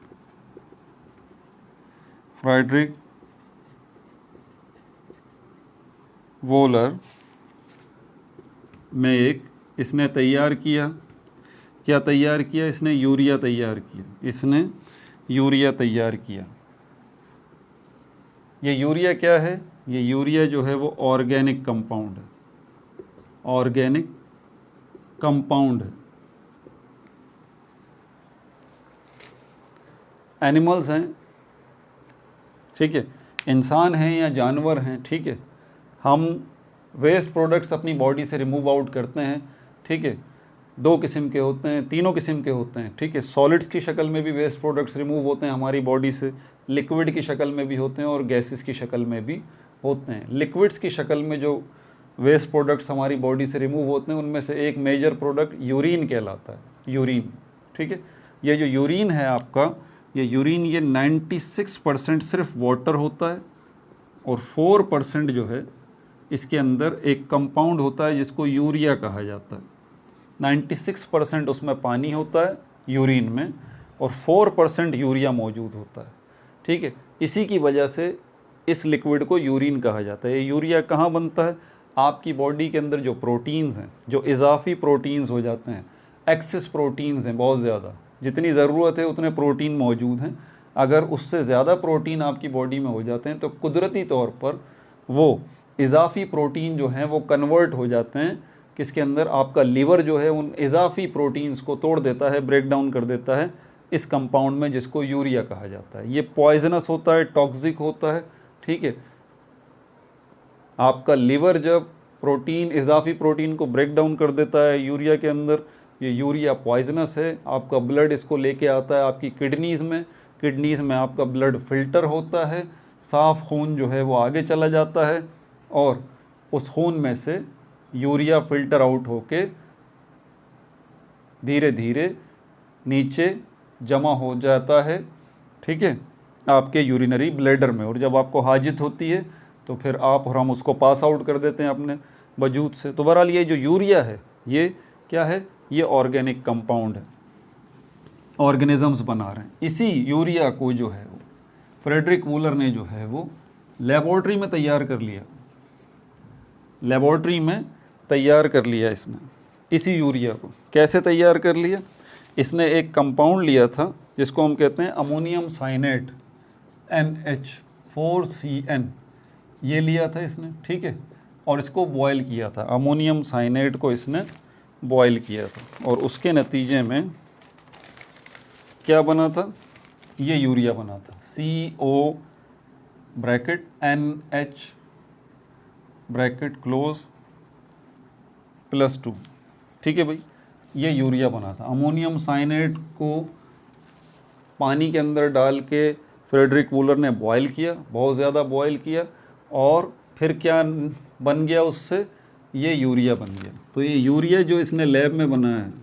S1: वोलर में एक इसने तैयार किया, क्या तैयार किया इसने, यूरिया तैयार किया, इसने यूरिया तैयार किया। ये यूरिया क्या है, ये यूरिया जो है वो ऑर्गेनिक कंपाउंड है, ऑर्गेनिक कंपाउंड है। एनिमल्स हैं, ठीक है, इंसान हैं या जानवर हैं, ठीक है, हम वेस्ट प्रोडक्ट्स अपनी बॉडी से रिमूव आउट करते हैं, ठीक है, दो किस्म के होते हैं, तीनों किस्म के होते हैं, ठीक है, सॉलिड्स की शक्ल में भी वेस्ट प्रोडक्ट्स रिमूव होते हैं हमारी बॉडी से, लिक्विड की शक्ल में भी होते हैं और गैसेस की शक्ल में भी होते हैं। लिक्विड्स की शक्ल में जो वेस्ट प्रोडक्ट्स हमारी बॉडी से रिमूव होते हैं उनमें से एक मेजर प्रोडक्ट यूरिन कहलाता है, यूरिन, ठीक है। ये जो यूरिन है आपका, ये यूरिन ये 96% सिर्फ वाटर होता है और 4% जो है इसके अंदर एक कंपाउंड होता है जिसको यूरिया कहा जाता है। 96% उसमें पानी होता है यूरिन में और 4% यूरिया मौजूद होता है, ठीक है। इसी की वजह से इस लिक्विड को यूरिन कहा जाता है। ये यूरिया कहाँ बनता है, आपकी बॉडी के अंदर जो प्रोटीन्स हैं, जो इजाफी प्रोटीन्स हो जाते हैं, एक्सेस प्रोटीन्स हैं बहुत ज़्यादा, जितनी ज़रूरत है उतने प्रोटीन मौजूद हैं, अगर उससे ज़्यादा प्रोटीन आपकी बॉडी में हो जाते हैं तो कुदरती तौर पर वो इजाफी प्रोटीन जो हैं वो कन्वर्ट हो जाते हैं किसके अंदर, आपका लीवर जो है उन इजाफी प्रोटीन्स को तोड़ देता है, ब्रेक डाउन कर देता है इस कंपाउंड में जिसको यूरिया कहा जाता है। ये पॉइजनस होता है, टॉक्सिक होता है, ठीक है। आपका लीवर जब प्रोटीन, इजाफी प्रोटीन को ब्रेक डाउन कर देता है यूरिया के अंदर, ये यूरिया पॉइजनस है, आपका ब्लड इसको लेके आता है आपकी किडनीज़ में, किडनीज़ में आपका ब्लड फिल्टर होता है, साफ़ खून जो है वो आगे चला जाता है और उस खून में से यूरिया फ़िल्टर आउट होके धीरे धीरे नीचे जमा हो जाता है, ठीक है, आपके यूरिनरी ब्लैडर में, और जब आपको हाजत होती है तो फिर आप और हम उसको पास आउट कर देते हैं अपने वजूद से। तो बहरहाल ये जो यूरिया है ये क्या है, ये ऑर्गेनिक कंपाउंड है, ऑर्गेनिजम्स बना रहे हैं। इसी यूरिया को जो है वो फ्रेडरिक वूलर ने जो है वो लेबॉर्ट्री में तैयार कर लिया, लेबॉर्ट्री में तैयार कर लिया इसने। इसी यूरिया को कैसे तैयार कर लिया, इसने एक कंपाउंड लिया था जिसको हम कहते हैं अमोनियम साइनेट, NH4CN, ये लिया था इसने, ठीक है, और इसको बॉयल किया था, अमोनियम साइनेट को इसने बॉयल किया था और उसके नतीजे में क्या बना था, ये यूरिया बना था, CO bracket NH bracket close +2, ठीक है भाई, ये यूरिया बना था। अमोनियम साइनेट को पानी के अंदर डाल के फ्रेडरिक वूलर ने बॉयल किया, बहुत ज़्यादा बॉयल किया, और फिर क्या बन गया उससे, ये यूरिया बन गया। तो ये यूरिया जो इसने लैब में बनाया है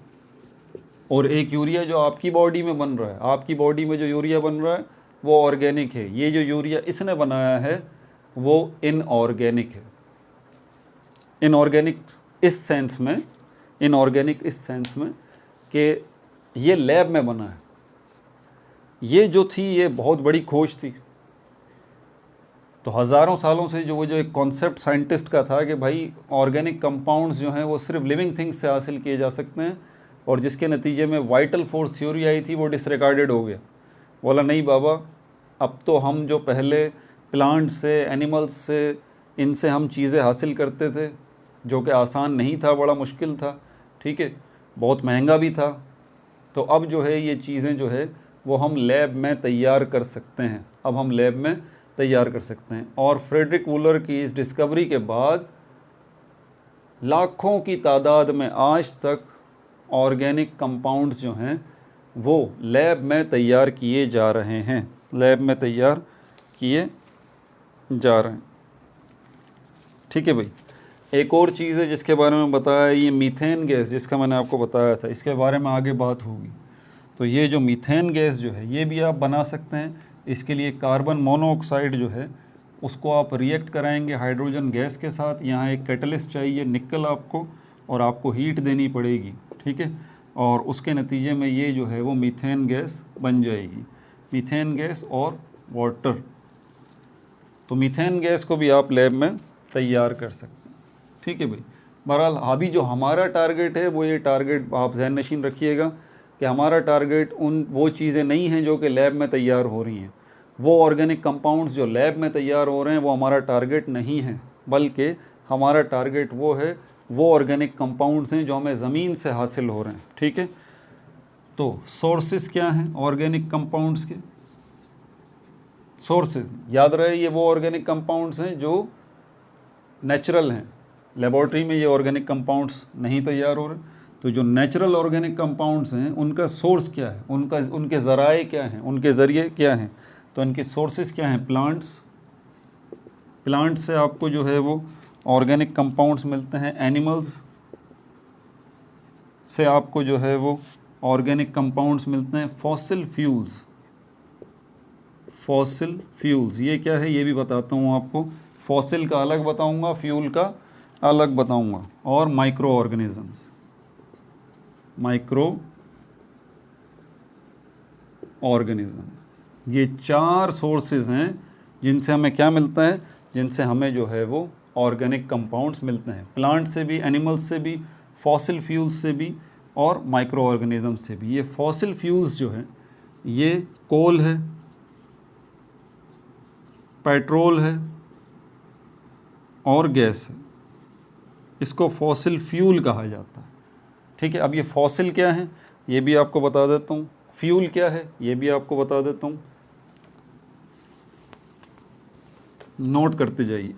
S1: और एक यूरिया जो आपकी बॉडी में बन रहा है, आपकी बॉडी में जो यूरिया बन रहा है वो ऑर्गेनिक है। ये जो यूरिया इसने बनाया है वो इनऑर्गेनिक है। इनऑर्गेनिक इस सेंस में, इनऑर्गेनिक इस सेंस में कि ये लैब में बना है। ये जो थी ये बहुत बड़ी खोज थी। तो हज़ारों सालों से जो एक कॉन्सेप्ट साइंटिस्ट का था कि भाई ऑर्गेनिक कंपाउंड्स जो हैं वो सिर्फ लिविंग थिंग्स से हासिल किए जा सकते हैं, और जिसके नतीजे में वाइटल फोर्स थ्योरी आई थी वो डिसरिगार्डेड हो गया। बोला नहीं बाबा, अब तो हम जो पहले प्लांट से, एनिमल्स से, इनसे हम चीज़ें हासिल करते थे जो कि आसान नहीं था, बड़ा मुश्किल था, ठीक है, बहुत महंगा भी था, तो अब जो है ये चीज़ें जो है वो हम लैब में तैयार कर सकते हैं, अब हम लैब में तैयार कर सकते हैं। और फ्रेडरिक वूलर की इस डिस्कवरी के बाद लाखों की तादाद में आज तक ऑर्गेनिक कंपाउंड्स जो हैं वो लैब में तैयार किए जा रहे हैं, लैब में तैयार किए जा रहे हैं, ठीक है भाई। एक और चीज़ है जिसके बारे में बताया, ये मीथेन गैस जिसका मैंने आपको बताया था, इसके बारे में आगे बात होगी। तो ये जो मीथेन गैस जो है ये भी आप बना सकते हैं। इसके लिए कार्बन मोनोऑक्साइड जो है उसको आप रिएक्ट कराएंगे हाइड्रोजन गैस के साथ। यहाँ एक कैटलिस्ट चाहिए निकल आपको, और आपको हीट देनी पड़ेगी, ठीक है। और उसके नतीजे में ये जो है वो मीथेन गैस बन जाएगी, मीथेन गैस और वाटर। तो मीथेन गैस को भी आप लैब में तैयार कर सकते हैं, ठीक है भाई। बहरहाल अभी जो हमारा टारगेट है वो ये टारगेट आप ज़हन नशीन रखिएगा कि हमारा टारगेट वो चीज़ें नहीं हैं जो कि लैब में तैयार हो रही हैं। वो ऑर्गेनिक कंपाउंड्स जो लैब में तैयार हो रहे हैं वो हमारा टारगेट नहीं है, बल्कि हमारा टारगेट वो ऑर्गेनिक कंपाउंड्स हैं जो हमें ज़मीन से हासिल हो रहे हैं, ठीक है। तो सोर्सेस क्या हैं ऑर्गेनिक कंपाउंड्स के? सोर्सेज याद रहे, ये वो ऑर्गेनिक कंपाउंड्स हैं जो नेचुरल हैं। लेबॉर्ट्री में ये ऑर्गेनिक कंपाउंड्स नहीं तैयार हो रहे। तो जो नेचुरल ऑर्गेनिक कंपाउंड्स हैं उनका सोर्स क्या है, उनके ज़राए क्या हैं, उनके ज़रिए क्या हैं? तो इनके सोर्सेज क्या हैं? प्लांट्स से आपको जो है वो ऑर्गेनिक कंपाउंड्स मिलते हैं। एनिमल्स से आपको जो है वो ऑर्गेनिक कंपाउंड्स मिलते हैं। फॉसिल फ्यूल्स ये क्या है ये भी बताता हूँ आपको। फॉसिल का अलग बताऊँगा, फ्यूल का अलग बताऊँगा। और माइक्रो ऑर्गेनिजम्स, ये 4 सोर्सेज हैं जिनसे हमें क्या मिलता है, जिनसे हमें जो है वो ऑर्गेनिक कंपाउंड्स मिलते हैं। प्लांट से भी, एनिमल्स से भी, फॉसिल फ्यूल्स से भी और माइक्रो ऑर्गेनिज्म से भी। ये फॉसिल फ्यूल्स जो हैं ये कोल है, पेट्रोल है और गैस है, इसको फॉसिल फ्यूल कहा जाता है, ठीक है। अब ये फॉसिल क्या है ये भी आपको बता देता हूँ, फ्यूल क्या है ये भी आपको बता देता हूँ, नोट करते जाइए।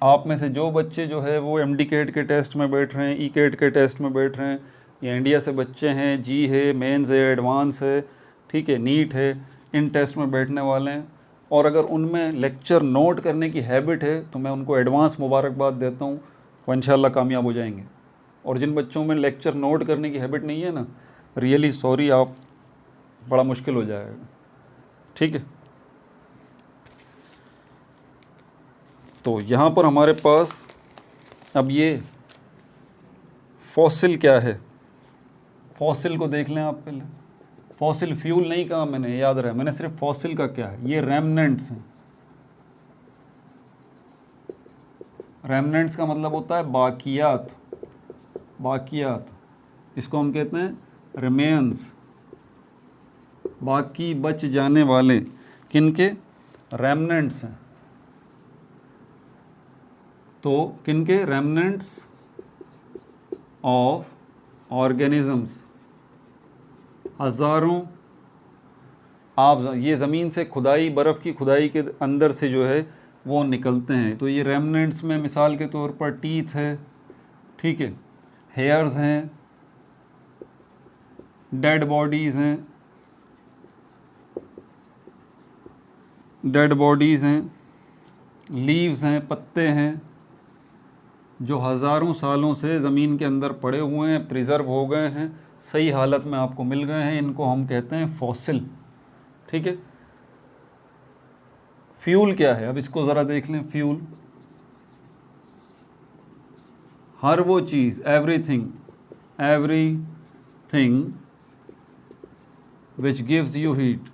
S1: आप में से जो बच्चे जो है वो एमडी कैट के टेस्ट में बैठ रहे हैं, ई कैट के टेस्ट में बैठ रहे हैं, या इंडिया से बच्चे हैं, जी है, मेंस है, एडवांस है, ठीक है, नीट है, इन टेस्ट में बैठने वाले हैं, और अगर उनमें लेक्चर नोट करने की हैबिट है तो मैं उनको एडवांस मुबारकबाद देता हूँ, वो इंशाल्लाह कामयाब हो जाएंगे। और जिन बच्चों में लेक्चर नोट करने की हैबिट नहीं है ना, रियली सॉरी, आप बड़ा मुश्किल हो जाएगा, ठीक है। तो यहाँ पर हमारे पास अब ये फॉसिल क्या है, फॉसिल को देख लें आप पहले। फॉसिल फ्यूल नहीं कहा मैंने, याद रहे, मैंने सिर्फ फॉसिल का क्या है, ये रेमनेंट्स हैं। रेमनेंट्स का मतलब होता है बाकियात, इसको हम कहते हैं रिमेन्स, बाकी बच जाने वाले, किनके? रेमनेंट्स हैं। तो किनके? रेमनेंट्स ऑफ ऑर्गेनिजम्स, हज़ारों, आप ये ज़मीन से खुदाई, बर्फ़ की खुदाई के अंदर से जो है वो निकलते हैं। तो ये रेमनेंट्स में मिसाल के तौर पर टीथ है, ठीक है, हेयर्स हैं, डेड बॉडीज़ हैं, लीव्स हैं, पत्ते हैं, जो हज़ारों सालों से ज़मीन के अंदर पड़े हुए हैं, प्रिज़र्व हो गए हैं, सही हालत में आपको मिल गए हैं, इनको हम कहते हैं फॉसिल, ठीक है। फ्यूल क्या है, अब इसको ज़रा देख लें। फ्यूल, हर वो चीज़, everything which gives you heat,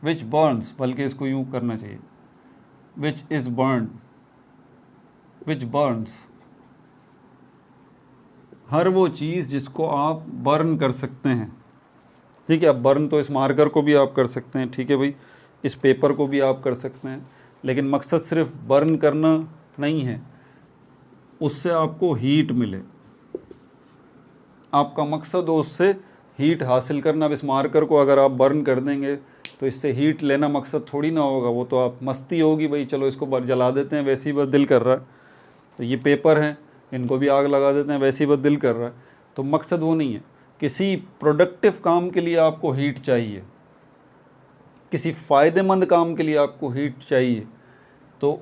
S1: which burns, बल्कि इसको यूँ करना चाहिए, विच बर्न्स, हर वो चीज़ जिसको आप बर्न कर सकते हैं, ठीक है। अब बर्न तो इस मार्कर को भी आप कर सकते हैं, ठीक है भाई, इस पेपर को भी आप कर सकते हैं, लेकिन मकसद सिर्फ बर्न करना नहीं है, उससे आपको हीट मिले, आपका मकसद हो उससे हीट हासिल करना। अब इस मार्कर को अगर आप बर्न कर देंगे तो इससे हीट लेना मकसद थोड़ी ना होगा, वो तो आप मस्ती होगी भाई, चलो इसको जला देते हैं, वैसे ही बस दिल कर रहा है। तो ये पेपर हैं, इनको भी आग लगा देते हैं, वैसे ही बस दिल कर रहा है। तो मकसद वो नहीं है। किसी प्रोडक्टिव काम के लिए आपको हीट चाहिए, किसी फ़ायदेमंद काम के लिए आपको हीट चाहिए, तो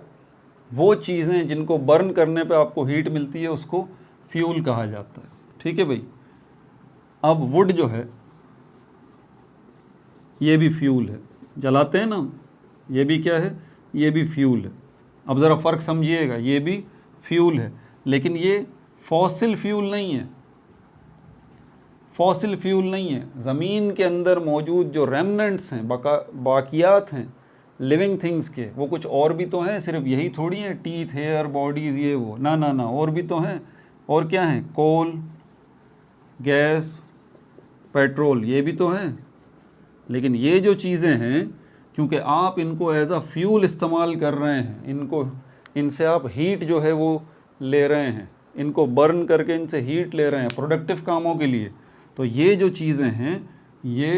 S1: वो चीज़ें जिनको बर्न करने पे आपको हीट मिलती है उसको फ्यूल कहा जाता है। ठीक है भाई। अब वुड जो है ये भी फ्यूल है, जलाते हैं ना, ये भी क्या है, ये भी फ्यूल है। अब ज़रा फ़र्क समझिएगा, ये भी फ्यूल है लेकिन ये फॉसिल फ्यूल नहीं है, फॉसिल फ्यूल नहीं है। ज़मीन के अंदर मौजूद जो रेमनेंट्स हैं, बाकियात हैं लिविंग थिंग्स के, वो कुछ और भी तो हैं, सिर्फ यही थोड़ी हैं टीथ, हेयर, बॉडीज़, ये वो, ना ना ना, और भी तो हैं। और क्या हैं, कोल, गैस, पेट्रोल, ये भी तो हैं। लेकिन ये जो चीज़ें हैं, क्योंकि आप इनको एज अ फ्यूल इस्तेमाल कर रहे हैं, इनको, इनसे आप हीट जो है वो ले रहे हैं, इनको बर्न करके इनसे हीट ले रहे हैं प्रोडक्टिव कामों के लिए, तो ये जो चीज़ें हैं ये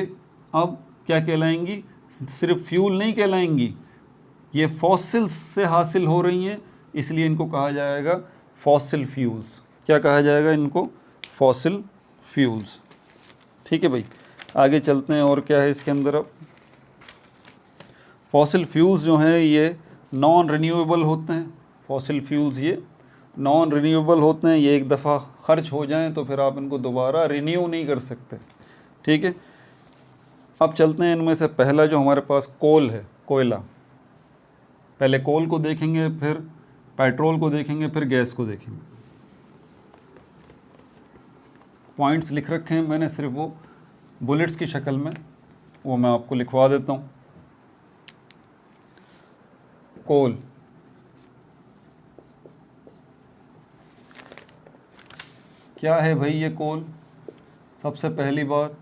S1: अब क्या कहलाएंगी, सिर्फ फ्यूल नहीं कहलाएंगी, ये फॉसिल्स से हासिल हो रही हैं, इसलिए इनको कहा जाएगा फॉसिल फ्यूल्स। क्या कहा जाएगा इनको, फॉसिल फ्यूल्स। ठीक है भाई, आगे चलते हैं और क्या है इसके अंदर। अब फॉसिल फ्यूल्स जो हैं ये नॉन रिन्यूएबल होते हैं। फॉसिल फ्यूल्स ये नॉन रिन्यूएबल होते हैं, ये एक दफ़ा ख़र्च हो जाएं तो फिर आप इनको दोबारा रिन्यू नहीं कर सकते। ठीक है, अब चलते हैं इनमें से पहला जो हमारे पास कोल है, कोयला। पहले कोल को देखेंगे, फिर पेट्रोल को देखेंगे, फिर गैस को देखेंगे। पॉइंट्स लिख रखे हैं मैंने, सिर्फ वो बुलेट्स की शक्ल में, वो मैं आपको लिखवा देता हूँ। कोल, क्या है भाई ये कोल? सबसे पहली बात,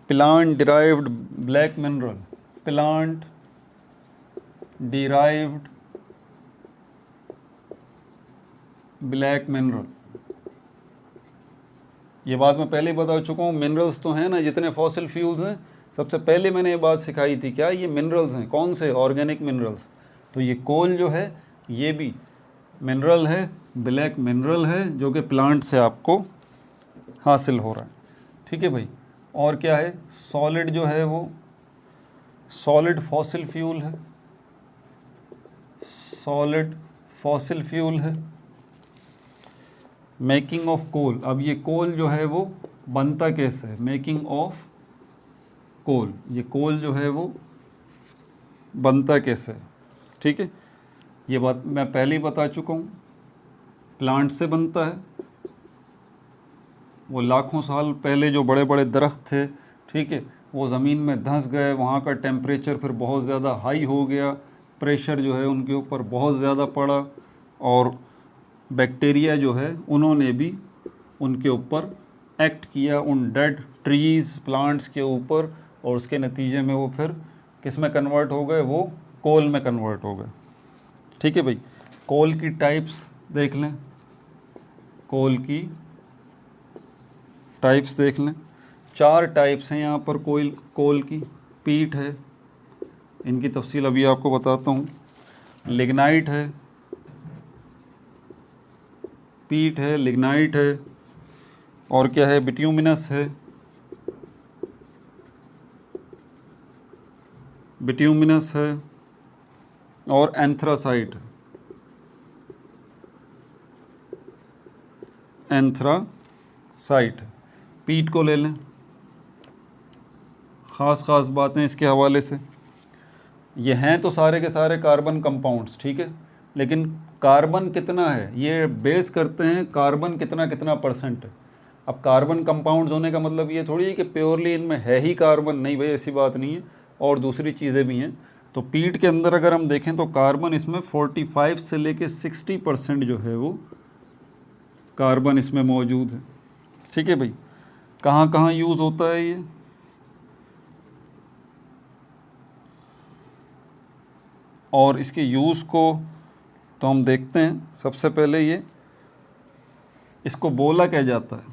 S1: plant derived black mineral, plant derived black mineral. ये बात मैं पहले ही बता चुका हूँ, मिनरल्स तो हैं ना जितने फॉसिल फ्यूल्स हैं, सबसे पहले मैंने ये बात सिखाई थी, क्या ये मिनरल्स हैं, कौन से, ऑर्गेनिक मिनरल्स। तो ये कोल जो है ये भी मिनरल है, ब्लैक मिनरल है, जो कि प्लांट से आपको हासिल हो रहा है। ठीक है भाई। और क्या है, सॉलिड जो है वो सॉलिड फॉसिल फ्यूल है, सॉलिड फॉसिल फ्यूल है। मेकिंग ऑफ कोल, अब ये कोल जो है वो बनता कैसे है, मेकिंग ऑफ कोल, ये कोल जो है वो बनता कैसे है। ठीक है, ये बात मैं पहले ही बता चुका हूँ, प्लांट से बनता है। वो लाखों साल पहले जो बड़े बड़े दरख्त थे, ठीक है, वो ज़मीन में धंस गए, वहाँ का टेम्परेचर फिर बहुत ज़्यादा हाई हो गया, प्रेशर जो है उनके ऊपर बहुत ज़्यादा पड़ा, और बैक्टीरिया जो है उन्होंने भी उनके ऊपर एक्ट किया, उन डेड ट्रीज़, प्लांट्स के ऊपर, और उसके नतीजे में वो फिर किस में कन्वर्ट हो गए, वो कोल में कन्वर्ट हो गए। ठीक है भाई। कोल की टाइप्स देख लें, कोल की टाइप्स देख लें, 4 टाइप्स हैं यहाँ पर कोल की। पीट है, इनकी तफसील अभी आपको बताता हूँ। लिग्नाइट है, पीट है, लिग्नाइट है, और क्या है, बिट्यूमिनस है, बिट्यूमिनस है, और एंथ्रासाइट है, एंथ्रासाइट है। पीट को ले लें, ख़ास बातें इसके हवाले से, ये हैं तो सारे के सारे कार्बन कंपाउंड्स, ठीक है, लेकिन कार्बन कितना है ये बेस करते हैं कार्बन कितना कितना परसेंट है। अब कार्बन कंपाउंड्स होने का मतलब ये थोड़ी है कि प्योरली इनमें है ही कार्बन, नहीं भाई, ऐसी बात नहीं है, और दूसरी चीज़ें भी हैं। तो पीट के अंदर अगर हम देखें तो कार्बन इसमें 45 से लेके 60% जो है वो कार्बन इसमें मौजूद है। ठीक है भाई। कहाँ कहाँ यूज़ होता है ये, और इसके यूज़ को तो हम देखते हैं। सबसे पहले ये, इसको बोला क्या जाता है,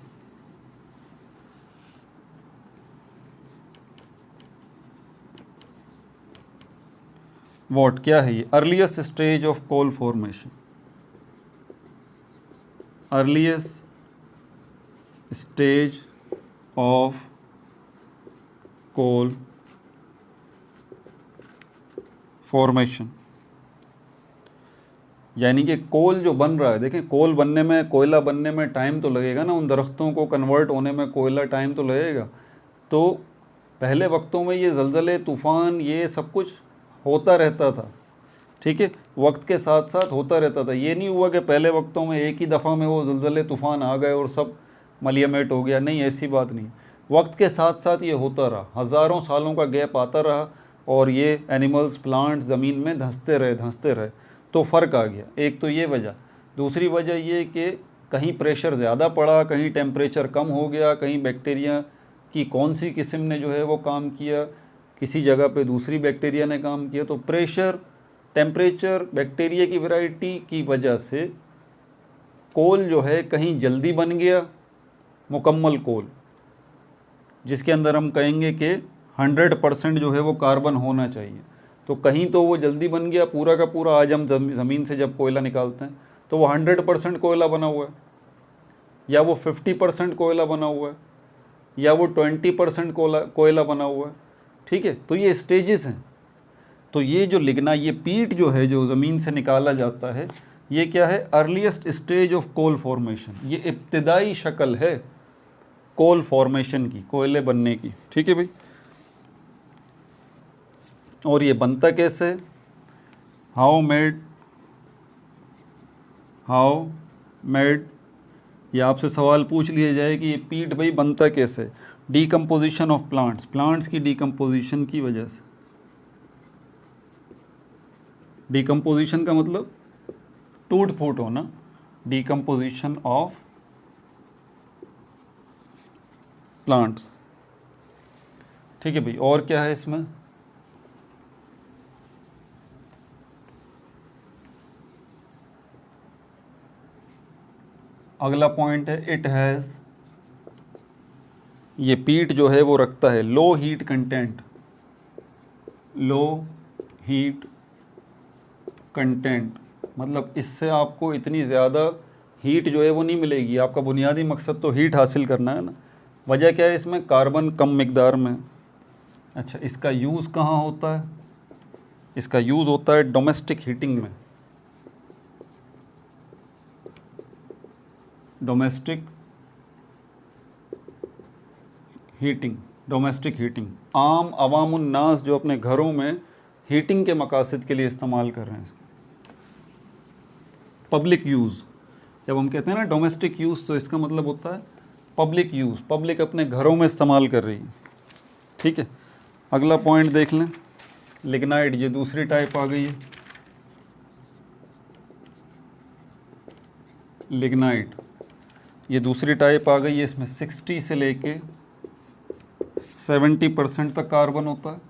S1: वॉट, क्या है ये, earliest stage of coal formation, earliest stage of coal formation. यानी कि कोल जो बन रहा है, देखें कोल बनने में, कोयला बनने में टाइम तो लगेगा ना, उन दरख्तों को कन्वर्ट होने में कोयला टाइम तो लगेगा। तो पहले वक्तों में ये ज़लज़ले, तूफ़ान, ये सब कुछ होता रहता था, ठीक है, वक्त के साथ साथ होता रहता था। ये नहीं हुआ कि पहले वक्तों में एक ही दफ़ा में वो ज़लज़ले तूफ़ान आ गए और सब मलियामेट हो गया, नहीं, ऐसी बात नहीं। वक्त के साथ साथ ये होता रहा, हज़ारों सालों का गैप आता रहा और ये एनिमल्स, प्लांट्स ज़मीन में धंसते रहे, तो फ़र्क आ गया। एक तो ये वजह। दूसरी वजह ये कि कहीं प्रेशर ज़्यादा पड़ा, कहीं टेम्परेचर कम हो गया, कहीं बैक्टीरिया की कौन सी किस्म ने जो है वो काम किया, किसी जगह पे दूसरी बैक्टीरिया ने काम किया। तो प्रेशर, टेम्परेचर, बैक्टीरिया की वैरायटी की वजह से कोल जो है कहीं जल्दी बन गया, मुकम्मल कोल, जिसके अंदर हम कहेंगे कि 100% जो है वो कार्बन होना चाहिए। तो कहीं तो वो जल्दी बन गया पूरा का पूरा। आज हम ज़मीन से जब कोयला निकालते हैं तो वो 100% कोयला बना हुआ है, या वो 50% कोयला बना हुआ है, या वो 20% कोयला बना हुआ है, ठीक है। तो ये स्टेजेस हैं। तो ये जो लिग्ना, ये पीट जो है जो ज़मीन से निकाला जाता है, ये क्या है, earliest stage of coal formation. ये इब्तिदाई शक्ल है कोल फॉर्मेशन की, कोयले बनने की, ठीक है भाई। और ये बनता कैसे, हाउ मेड, ये आपसे सवाल पूछ लिया जाए कि ये पीट भाई बनता कैसे। डीकम्पोजिशन ऑफ प्लांट्स की डीकम्पोजिशन की वजह से। डीकम्पोजिशन का मतलब टूट फूट होना, डीकम्पोजिशन ऑफ प्लांट्स, ठीक है भाई। और क्या है इसमें, अगला पॉइंट है इट हैज़, ये पीट जो है वो रखता है low heat content, low heat content, मतलब इससे आपको इतनी ज़्यादा हीट जो है वो नहीं मिलेगी। आपका बुनियादी मकसद तो हीट हासिल करना है ना। वजह क्या है, इसमें कार्बन कम मिकदार में। अच्छा, इसका यूज़ कहाँ होता है, इसका यूज़ होता है डोमेस्टिक हीटिंग में, डोमेस्टिक हीटिंग। आम अवामुन नास जो अपने घरों में हीटिंग के मकासद के लिए इस्तेमाल कर रहे हैं। पब्लिक यूज़, जब हम कहते हैं ना डोमेस्टिक यूज़, तो इसका मतलब होता है पब्लिक यूज़, पब्लिक अपने घरों में इस्तेमाल कर रही है, ठीक है। अगला पॉइंट देख लें, लिग्नाइट, ये दूसरी टाइप आ गई है लिग्नाइट, ये दूसरी टाइप आ गई है। इसमें 60 से लेके 70% तक कार्बन होता है,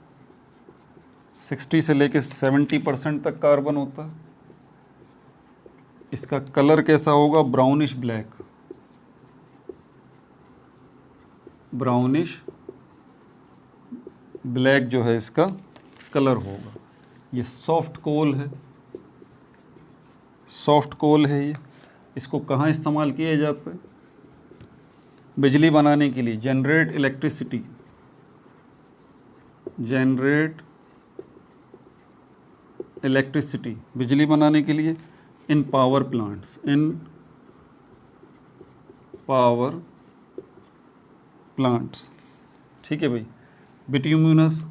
S1: 60 से लेके 70% तक कार्बन होता है। इसका कलर कैसा होगा, ब्राउनिश ब्लैक जो है इसका कलर होगा। ये सॉफ्ट कोल है ये। इसको कहाँ इस्तेमाल किया जाता है, बिजली बनाने के लिए, जनरेट इलेक्ट्रिसिटी, बिजली बनाने के लिए, इन पावर प्लांट्स, ठीक है भाई। बिट्यूमिनस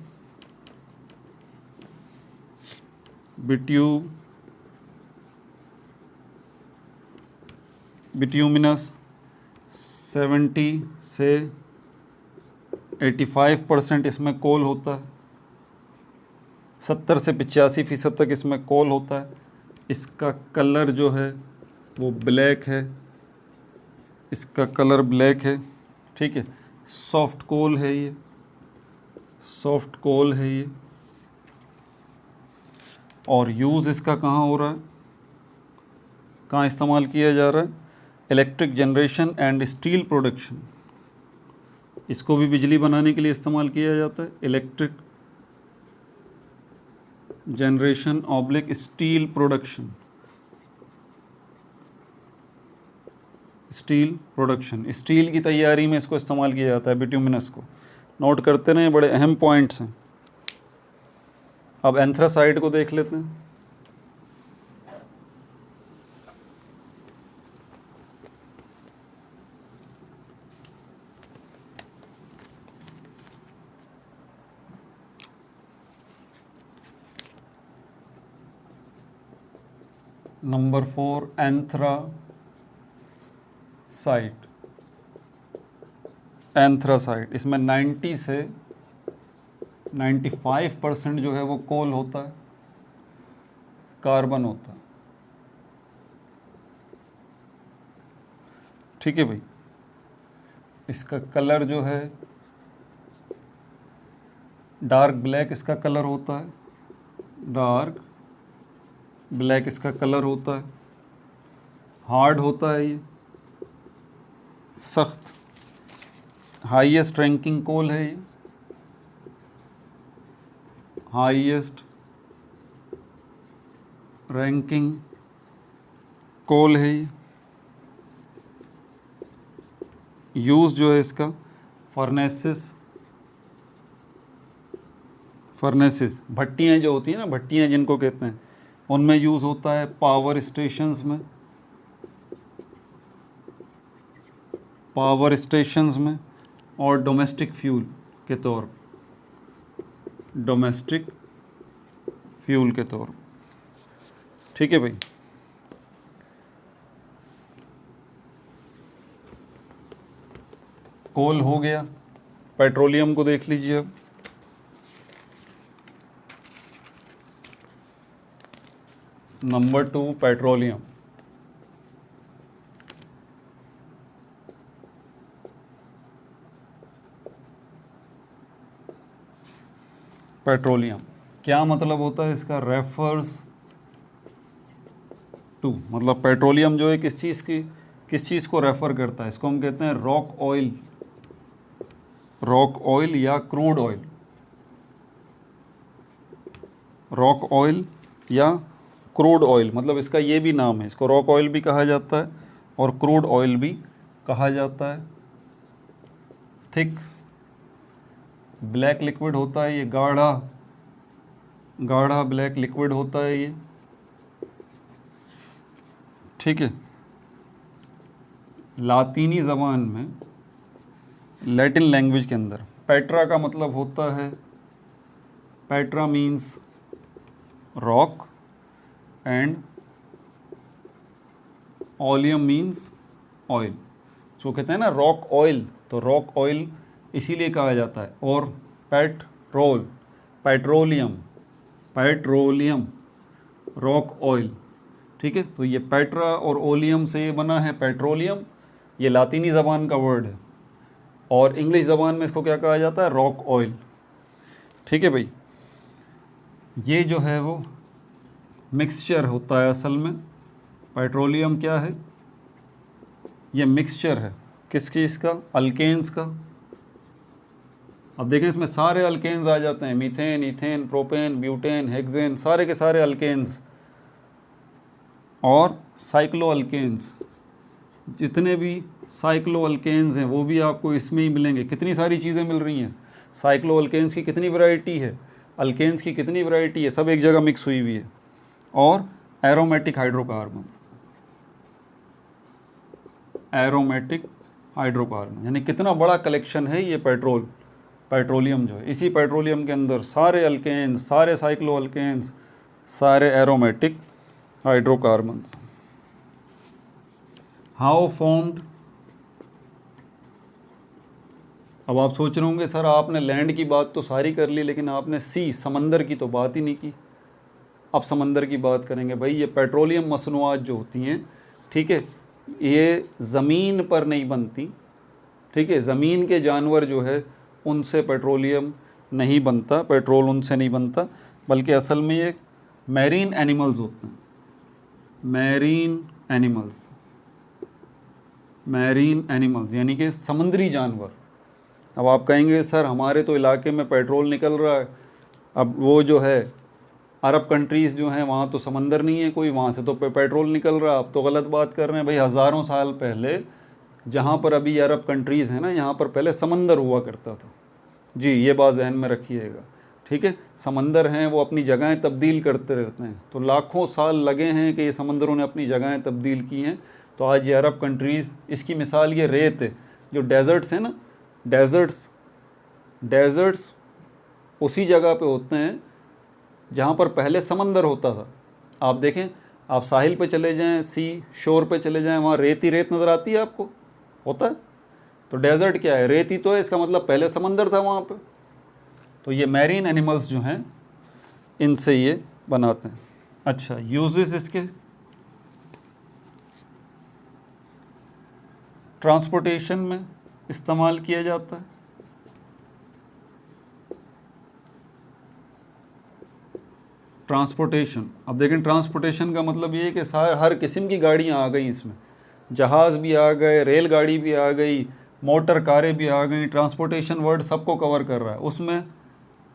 S1: 70 से 85% इसमें कोल होता है, 70 से 85% तक इसमें कोल होता है। इसका कलर जो है वो ब्लैक है, इसका कलर ब्लैक है, ठीक है। सॉफ्ट कोल है ये, और यूज़ इसका कहाँ हो रहा है, कहाँ इस्तेमाल किया जा रहा है, electric generation and steel production. इसको भी बिजली बनाने के लिए इस्तेमाल किया जाता है, electric generation oblique steel production, steel की तैयारी में इसको इस्तेमाल किया जाता है, बिट्यूमिनस को। नोट करते रहें, बड़े अहम पॉइंट्स हैं। अब एंथ्रासाइड को देख लेते हैं। Number 4 anthracite. एंथ्रासाइट इसमें 90 से 95% जो है वो कोल होता है, कार्बन होता है। ठीक है भाई, इसका कलर जो है डार्क ब्लैक इसका कलर होता है, डार्क ब्लैक इसका कलर होता है। हार्ड होता है ये, सख्त। हाईएस्ट रैंकिंग कोल है ये, हाईएस्ट रैंकिंग कोल है ये। यूज़ जो है इसका फर्नेसिस भट्टियाँ जो होती हैं ना, भट्टियाँ जिनको कहते हैं, उनमें यूज़ होता है। पावर स्टेशंस में, और डोमेस्टिक फ्यूल के तौर, डोमेस्टिक फ्यूल के तौर। ठीक है भाई, कोल हो गया। पेट्रोलियम को देख लीजिए अब। Number 2 petroleum. पेट्रोलियम क्या मतलब होता है इसका? रेफर्स टू, मतलब पेट्रोलियम जो है किस चीज़ को रेफ़र करता है? इसको हम कहते हैं रॉक ऑयल या क्रूड ऑयल। रॉक ऑयल या क्रूड ऑयल, मतलब इसका ये भी नाम है, इसको रॉक ऑयल भी कहा जाता है और क्रूड ऑयल भी कहा जाता है। थिक ब्लैक लिक्विड होता है ये, गाढ़ा ब्लैक लिक्विड होता है ये। ठीक है, लातीनी ज़बान में, लैटिन लैंग्वेज के अंदर पेट्रा का मतलब होता है, Petra means rock and allium means oil. जो कहते हैं ना रॉक ऑयल, तो रॉक ऑयल इसीलिए कहा जाता है। और पेट्रोलियम रॉक ऑयल। ठीक है, तो ये पेट्रा और ओलियम से ये बना है पेट्रोलियम। ये लातीनी ज़बान का वर्ड है और इंग्लिश ज़बान में इसको क्या कहा जाता है? Rock oil. ठीक है भाई, ये जो है वो मिक्सचर होता है असल में। पेट्रोलियम क्या है? ये मिक्सचर है किस चीज़ का? अल्केन्स का। अब देखें इसमें सारे अल्केन्स आ जाते हैं, methane, ethane, propane, butane, hexane, सारे के सारे अल्केन्स और साइक्लो अल्केन्स। जितने भी साइक्लो अल्केन्स हैं वो भी आपको इसमें ही मिलेंगे। कितनी सारी चीज़ें मिल रही हैं। साइक्लो अल्केन्स की कितनी वैरायटी है, अल्केन्स की कितनी वैरायटी है, सब एक जगह मिक्स हुई हुई है। और एरोमेटिक हाइड्रोकार्बन, यानी कितना बड़ा कलेक्शन है ये पेट्रोलियम जो है। इसी पेट्रोलियम के अंदर सारे अल्केन्स, सारे साइक्लो अल्केन्स, सारे एरोमेटिक हाइड्रोकार्बन्स। How formed? अब आप सोच रहे होंगे सर आपने लैंड की बात तो सारी कर ली, लेकिन आपने समंदर की तो बात ही नहीं की। अब समंदर की बात करेंगे भाई। ये पेट्रोलियम मसनूआत जो होती हैं, ठीक है, ये ज़मीन पर नहीं बनती। ठीक है, ज़मीन के जानवर जो है उनसे पेट्रोलियम नहीं बनता, पेट्रोल उनसे नहीं बनता, बल्कि असल में ये मैरीन एनिमल्स होते हैं। मैरीन एनिमल्स यानी कि समुद्री जानवर। अब आप कहेंगे सर हमारे तो इलाके में पेट्रोल निकल रहा है, अब वो जो है अरब कंट्रीज़ जो हैं वहाँ तो समंदर नहीं है कोई, वहाँ से तो पेट्रोल निकल रहा है। अब तो गलत बात कर रहे हैं भाई। हज़ारों साल पहले जहाँ पर अभी अरब कंट्रीज़ हैं ना, यहाँ पर पहले समंदर हुआ करता था। जी, ये बात जहन में रखिएगा। ठीक है, समंदर हैं वो अपनी जगहें तब्दील करते रहते हैं, तो लाखों साल लगे हैं कि ये समंदरों ने अपनी जगहें तब्दील की हैं। तो आज ये अरब कंट्रीज़, इसकी मिसाल ये रेत है, जो डेजर्ट्स हैं ना, डेजर्ट्स उसी जगह पे होते हैं जहाँ पर पहले समंदर होता था। आप देखें आप साहिल पे चले जाएं, सी शोर पे चले जाएं, वहाँ रेत ही रेत नज़र आती है आपको, होता है? तो डेजर्ट क्या है? रेत ही तो है, इसका मतलब पहले समंदर था वहाँ पे। तो ये मैरीन एनिमल्स जो हैं इनसे ये बनाते हैं। अच्छा, यूजेस इसके ट्रांसपोर्टेशन में इस्तेमाल किया जाता है। ट्रांसपोर्टेशन, अब देखें ट्रांसपोर्टेशन का मतलब ये है कि हर किस्म की गाड़ियाँ आ गई इसमें, जहाज़ भी आ गए, रेलगाड़ी भी आ गई, मोटर कारें भी आ गई। ट्रांसपोर्टेशन वर्ड सबको कवर कर रहा है। उसमें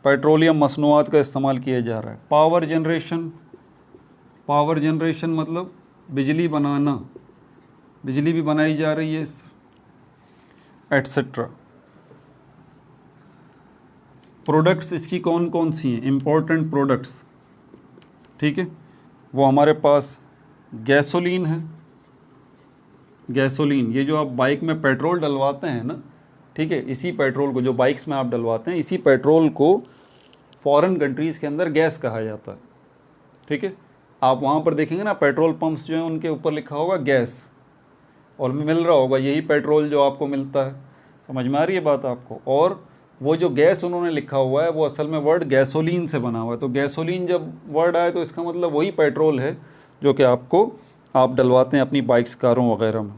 S1: पेट्रोलियम मसनूआत का इस्तेमाल किया जा रहा है। पावर जनरेशन, पावर जनरेशन मतलब बिजली बनाना, बिजली भी बनाई जा रही है एट्सेट्रा। प्रोडक्ट्स इसकी कौन कौन सी हैं? इम्पोर्टेंट प्रोडक्ट्स, ठीक है, वो हमारे पास गैसोलीन है। गैसोलीन, ये जो आप बाइक में पेट्रोल डलवाते हैं ना, ठीक है, इसी पेट्रोल को जो बाइक्स में आप डलवाते हैं, इसी पेट्रोल को फॉरेन कंट्रीज़ के अंदर गैस कहा जाता है, ठीक है। आप वहाँ पर देखेंगे ना पेट्रोल पंप्स जो हैं उनके ऊपर लिखा होगा गैस, और मिल रहा होगा यही पेट्रोल जो आपको मिलता है। समझ में आ रही है बात आपको? और वो जो गैस उन्होंने लिखा हुआ है वो असल में वर्ड गैसोलीन से बना हुआ है। तो गैसोलीन जब वर्ड आए तो इसका मतलब वही पेट्रोल है जो कि आप डलवाते हैं अपनी बाइक्स, कारों वगैरह में,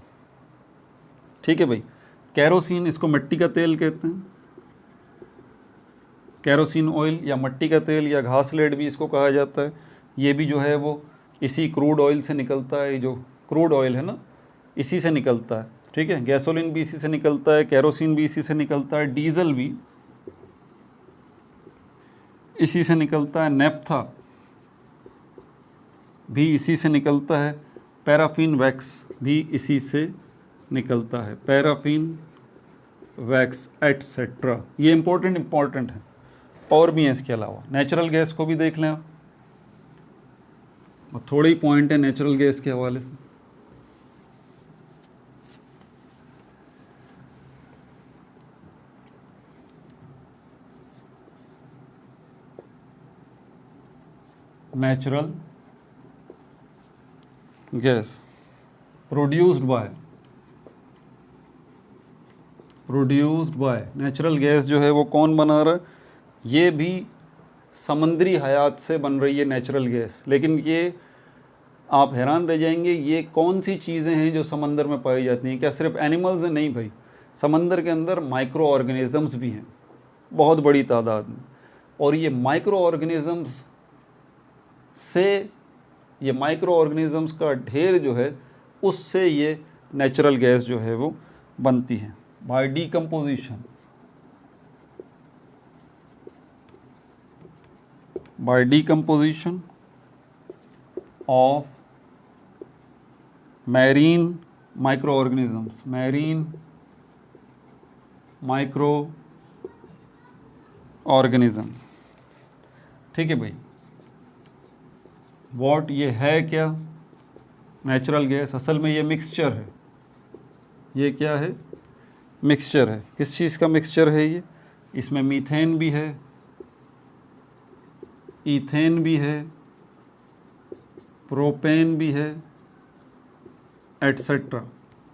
S1: ठीक है भाई। कैरोसिन, इसको मिट्टी का तेल कहते हैं, कैरोसिन ऑयल या मिट्टी का तेल या घासलेट भी इसको कहा जाता है। ये भी जो है वो इसी क्रूड ऑयल से निकलता है। ये जो क्रूड ऑयल है ना, इसी से निकलता है, ठीक है। गैसोलीन भी इसी से निकलता है, कैरोसिन भी इसी से निकलता है, डीजल भी इसी से निकलता है, नेप्था भी इसी से निकलता है, पैराफिन वैक्स भी इसी से निकलता है, पैराफिन वैक्स एटसेट्रा। ये इम्पोर्टेंट है। और भी हैं इसके अलावा। नेचुरल गैस को भी देख लें आप, और थोड़े ही पॉइंट है नेचुरल गैस के हवाले से। Natural gas produced by natural gas जो है वो कौन बना रहा है? ये भी समुद्री हयात से बन रही है नेचुरल गैस। लेकिन ये आप हैरान रह जाएंगे, ये कौन सी चीज़ें हैं जो समंदर में पाई जाती हैं? क्या सिर्फ एनिमल्स हैं? नहीं भाई, समंदर के अंदर माइक्रो ऑर्गेनिज़म्स भी हैं बहुत बड़ी तादाद में। और ये माइक्रो ऑर्गेनिज़म्स का ढेर जो है उससे ये नेचुरल गैस जो है वो बनती है by decomposition. by decomposition of marine microorganisms, ठीक है भाई। वॉट, ये है क्या? नेचुरल गैस असल में ये मिक्सचर है। ये क्या है? मिक्सचर है। किस चीज़ का मिक्सचर है ये? इसमें मीथेन भी है, ईथेन भी है, प्रोपेन भी है, एटसेट्रा।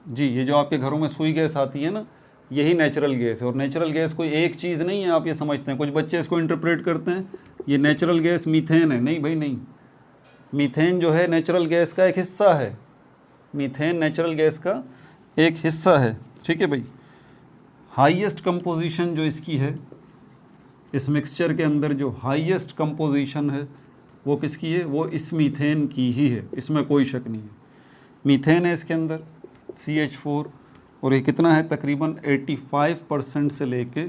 S1: जी, ये जो आपके घरों में सुई गैस आती है ना, यही नेचुरल गैस है। और नेचुरल गैस कोई एक चीज़ नहीं है, आप ये समझते हैं। कुछ बच्चे इसको इंटरप्रेट करते हैं ये नेचुरल गैस मीथेन है। नहीं भाई नहीं, मीथेन जो है नेचुरल गैस का एक हिस्सा है। मीथेन नेचुरल गैस का एक हिस्सा है, ठीक है भाई। हाईएस्ट कंपोजिशन जो इसकी है, इस मिक्सचर के अंदर जो हाईएस्ट कंपोजिशन है वो किसकी है? वो इस मीथेन की ही है, इसमें कोई शक नहीं है। मीथेन है इसके अंदर CH4, और ये कितना है? तकरीबन 85% से लेके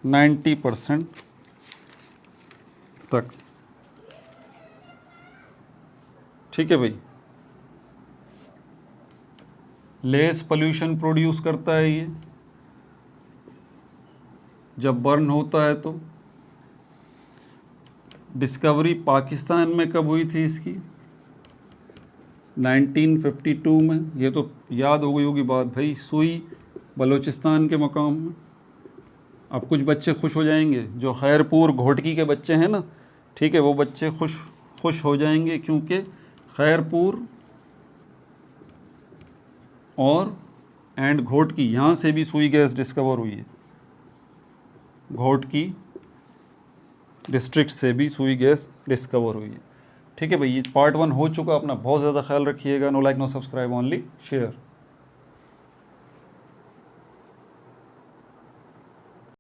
S1: 90% तक, ठीक है भाई। लेस पोल्यूशन प्रोड्यूस करता है ये जब बर्न होता है। तो डिस्कवरी पाकिस्तान में कब हुई थी इसकी? 1952 में। ये तो याद हो गई होगी बात भाई, सुई बलूचिस्तान के मकाम में। अब कुछ बच्चे खुश हो जाएंगे, जो खैरपुर घोटकी के बच्चे हैं ना, ठीक है, वो बच्चे खुश हो जाएंगे, क्योंकि खैरपुर और एंड घोटकी, यहाँ से भी सुई गैस डिस्कवर हुई है। घोटकी डिस्ट्रिक्ट से भी सुई गैस डिस्कवर हुई है। ठीक है भाई, ये पार्ट 1 हो चुका। अपना बहुत ज़्यादा ख्याल रखिएगा। No like no subscribe, only share.